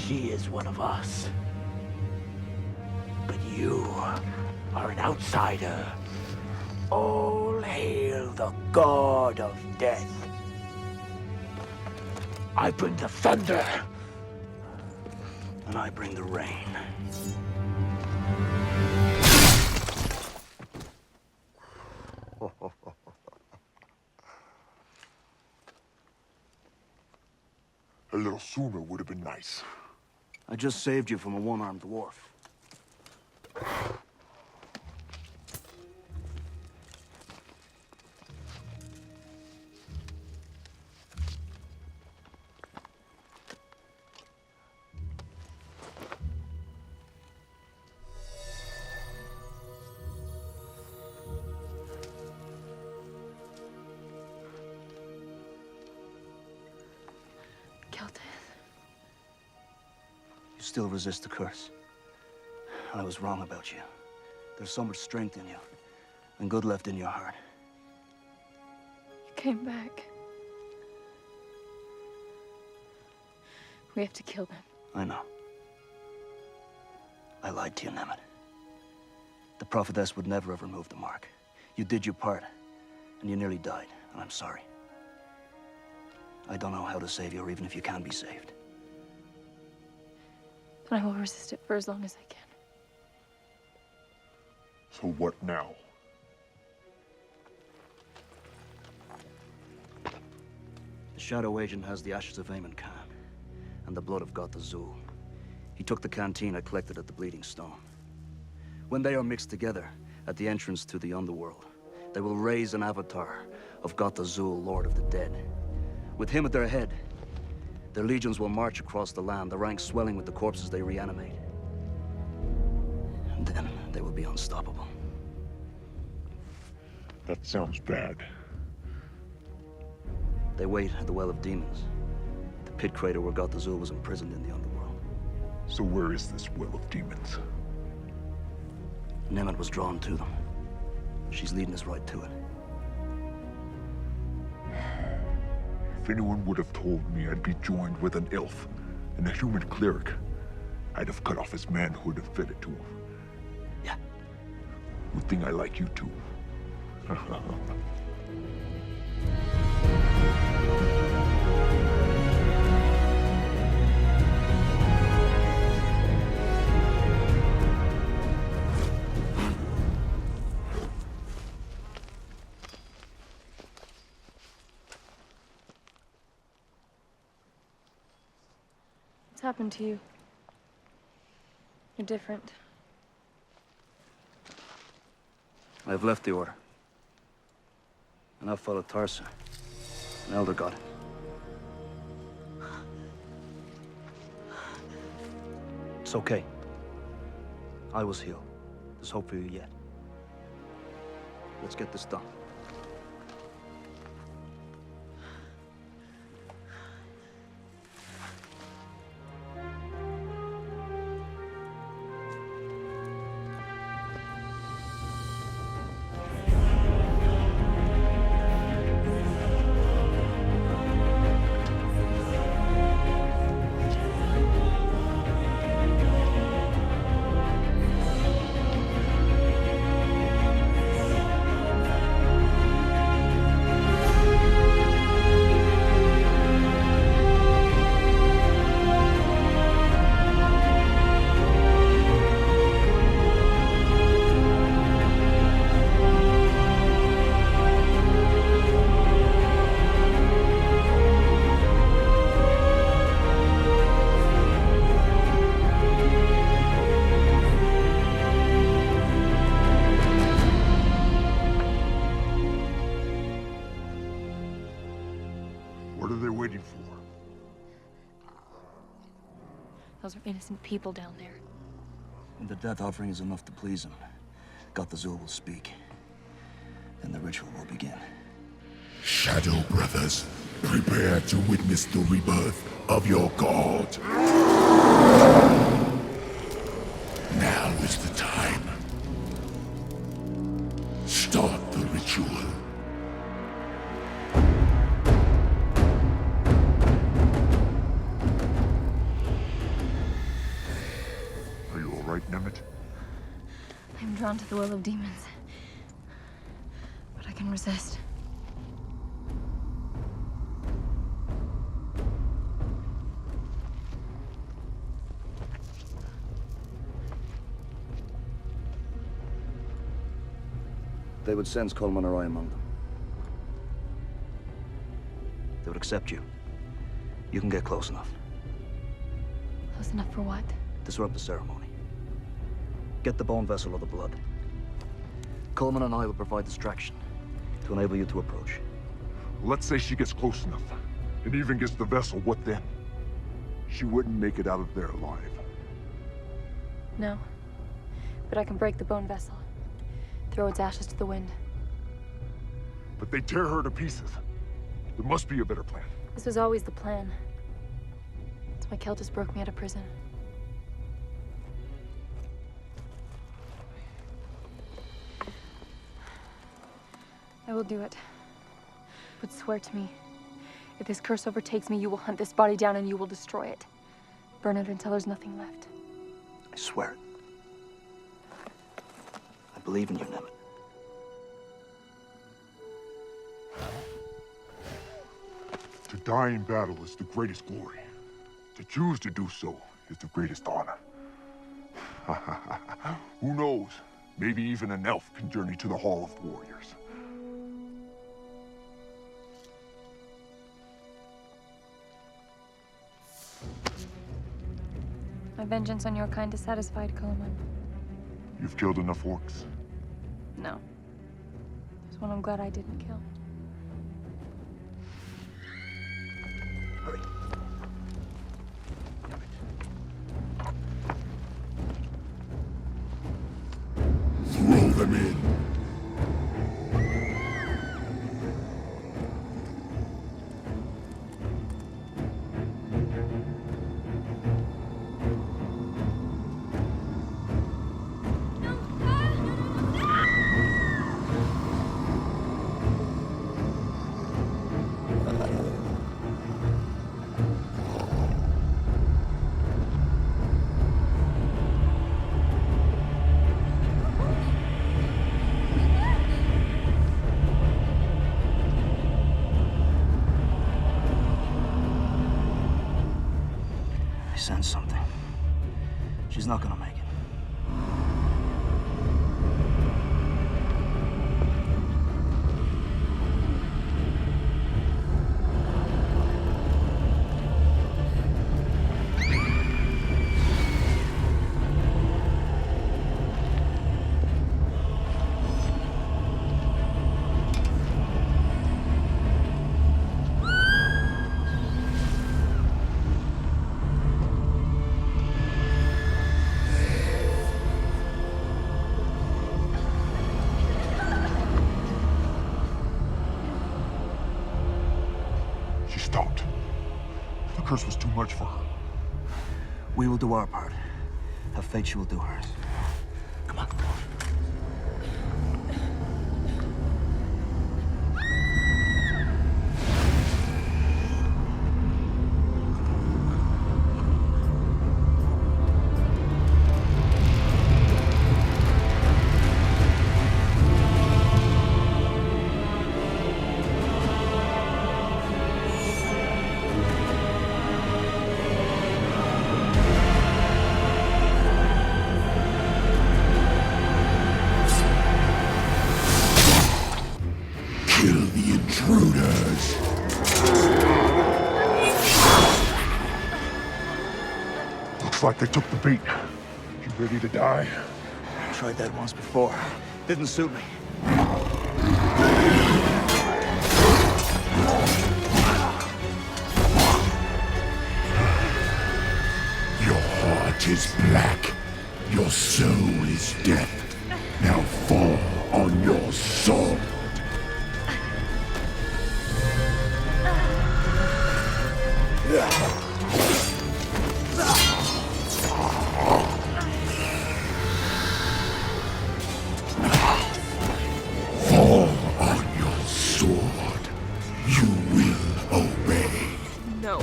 She is one of us. But you are an outsider. All hail the god of death. I bring the thunder. And I bring the rain. A little sooner would have been nice. I just saved you from a one-armed dwarf. You still resist the curse. I was wrong about you. There's so much strength in you, and good left in your heart. You came back. We have to kill them. I know. I lied to you, Nemet. The prophetess would never have removed the mark. You did your part, and you nearly died, and I'm sorry. I don't know how to save you, or even if you can be saved. But I will resist it for as long as I can. So what now? The Shadow Agent has the ashes of Aemon Khan, and the blood of Goth Azul. He took the canteen I collected at the Bleeding Stone. When they are mixed together at the entrance to the Underworld, they will raise an avatar of Goth Azul, Lord of the Dead. With him at their head, their legions will march across the land, the ranks swelling with the corpses they reanimate. And then they will be unstoppable. That sounds bad. They wait at the Well of Demons, the pit crater where Goth Azul was imprisoned in the Underworld. So where is this Well of Demons? Nemet was drawn to them. She's leading us right to it. If anyone would have told me I'd be joined with an elf and a human cleric, I'd have cut off his manhood and fed it to him. Yeah. Good thing I like you too. What's happened to you? You're different. I've left the Order. And I've followed Tarsa, an Elder God. It's okay. I was healed. There's hope for you yet. Let's get this done. Those are innocent people down there. When the death offering is enough to please him, Goth Azul will speak. Then the ritual will begin. Shadow brothers, prepare to witness the rebirth of your god. Now is the time. Start the ritual. Are you all right, Nemeth? I'm drawn to the will of demons. But I can resist. They would sense Coleman or I among them. They would accept you. You can get close enough. Close enough for what? Disrupt the ceremony. Get the bone vessel of the blood. Coleman and I will provide distraction to enable you to approach. Let's say she gets close enough, and even gets the vessel, what then? She wouldn't make it out of there alive. No. But I can break the bone vessel. Throw its ashes to the wind. But they tear her to pieces. There must be a better plan. This was always the plan. That's why Keltis broke me out of prison. I will do it. But swear to me, if this curse overtakes me, you will hunt this body down and you will destroy it. Burn it until there's nothing left. I swear it. I believe in you, Nemeth. To die in battle is the greatest glory. To choose to do so is the greatest honor. Who knows? Maybe even an elf can journey to the Hall of Warriors. My vengeance on your kind is satisfied, Coleman. You've killed enough orcs. No. There's one I'm glad I didn't kill. Hurry. Throw them in. I sense something. She's not gonna make it. She stopped. The curse was too much for her. We will do our part. Have faith she will do hers. Come on. Kill the intruders. Looks like they took the bait. You ready to die? I tried that once before. Didn't suit me. Your is black. Your soul is death. Now fall on your sword. Fall on your sword. You will obey. No.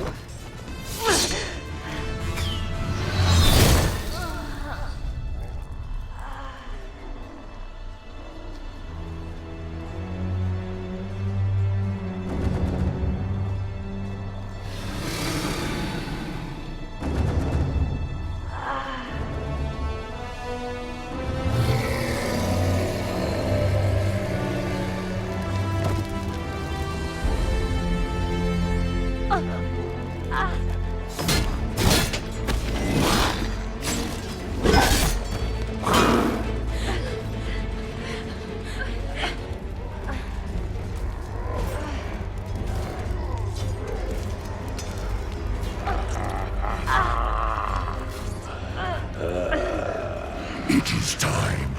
It is time.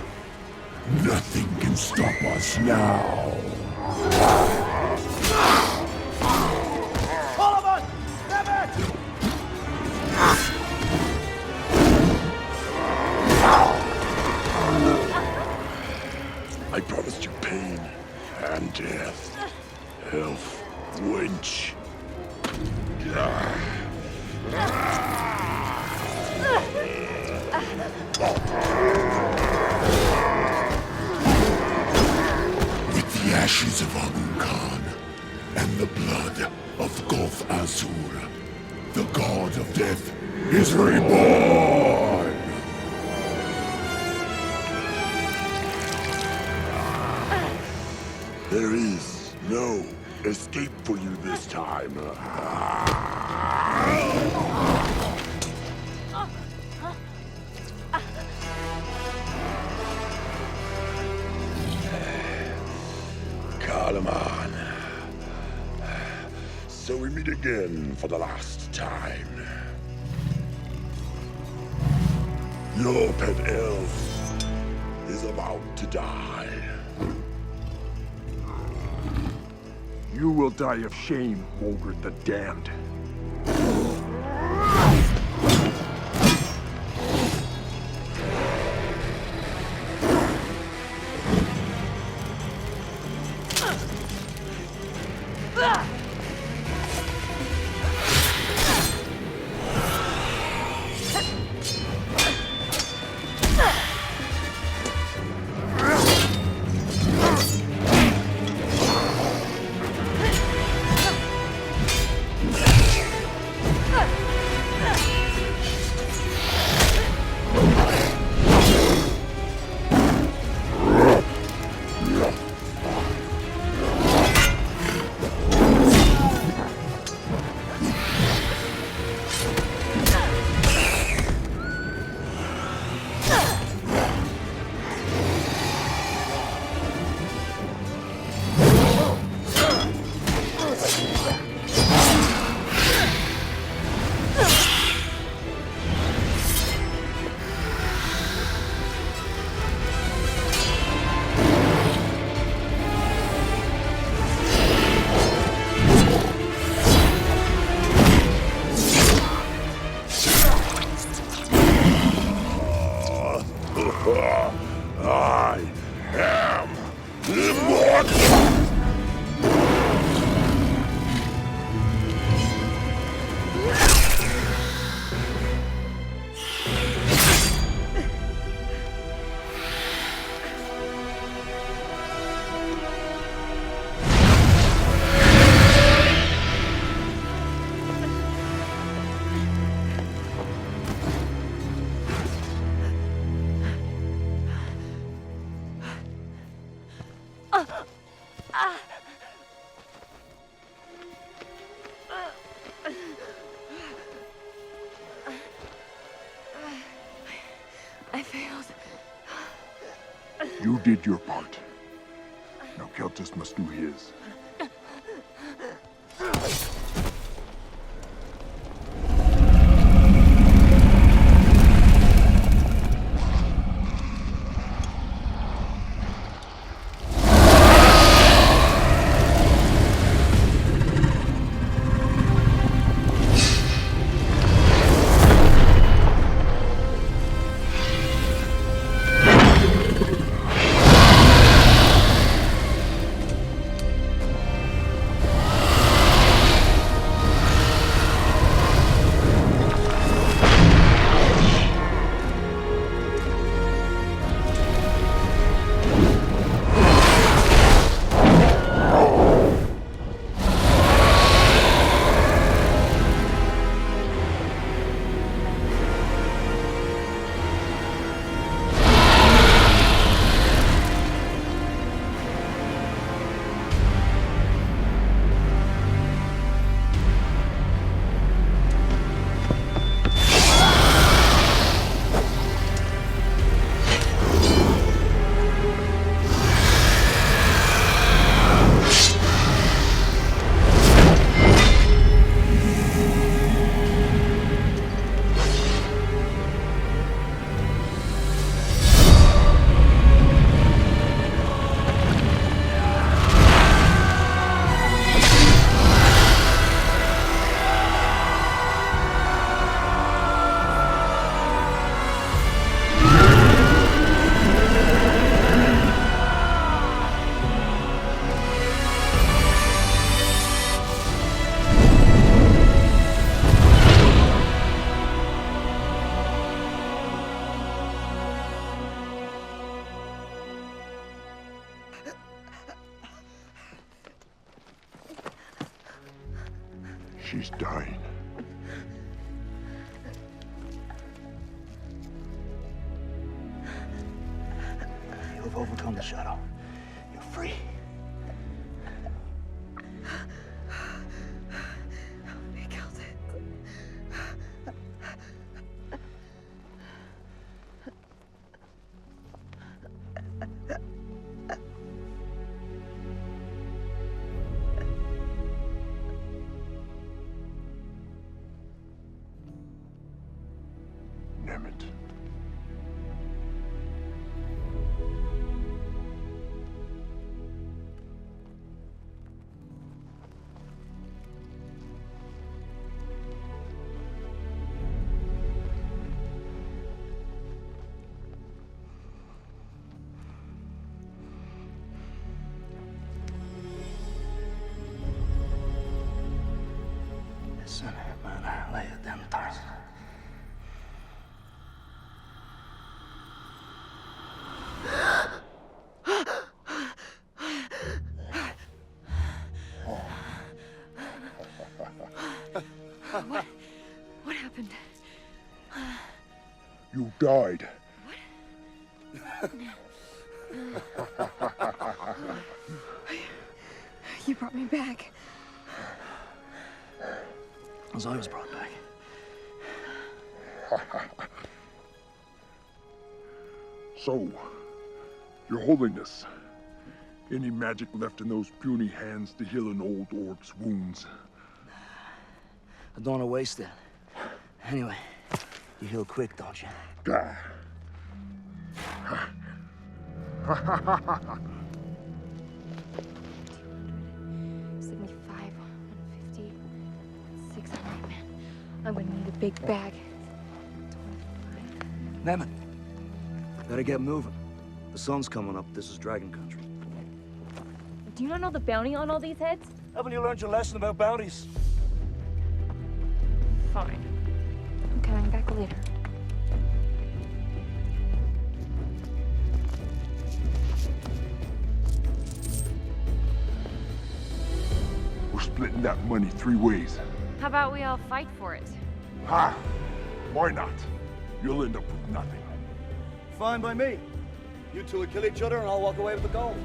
Nothing can stop us now. All of us! Step it! I promised you pain and death. Elf wench. With the ashes of Amun Khan and the blood of Goth Azul, the god of death is reborn! There is no escape for you this time. Kalaman. So we meet again for the last time. Your pet elf is about to die. You will die of shame, Wolgert the Damned. I am immortal! I failed. You did your part. Now Keltis must do his. She's dying. You have overcome the shadow. You're free. They killed it. Nemeth. Listen, man, lay it down, Tarzan. What happened? You died. You brought me back. As I was brought back. So, Your Holiness, any magic left in those puny hands to heal an old orc's wounds? I don't want to waste it. Anyway, you heal quick, don't you? Gah. 75, 150, 600, man. I'm gonna need a big bag. 25. Nemeth, better get moving. The sun's coming up. This is Dragon Country. Do you not know the bounty on all these heads? Haven't you learned your lesson about bounties? Fine. I'm coming back later. We're splitting that money 3 ways. How about we all fight for it? Ha! Why not? You'll end up with nothing. Fine by me. You two will kill each other and I'll walk away with the gold.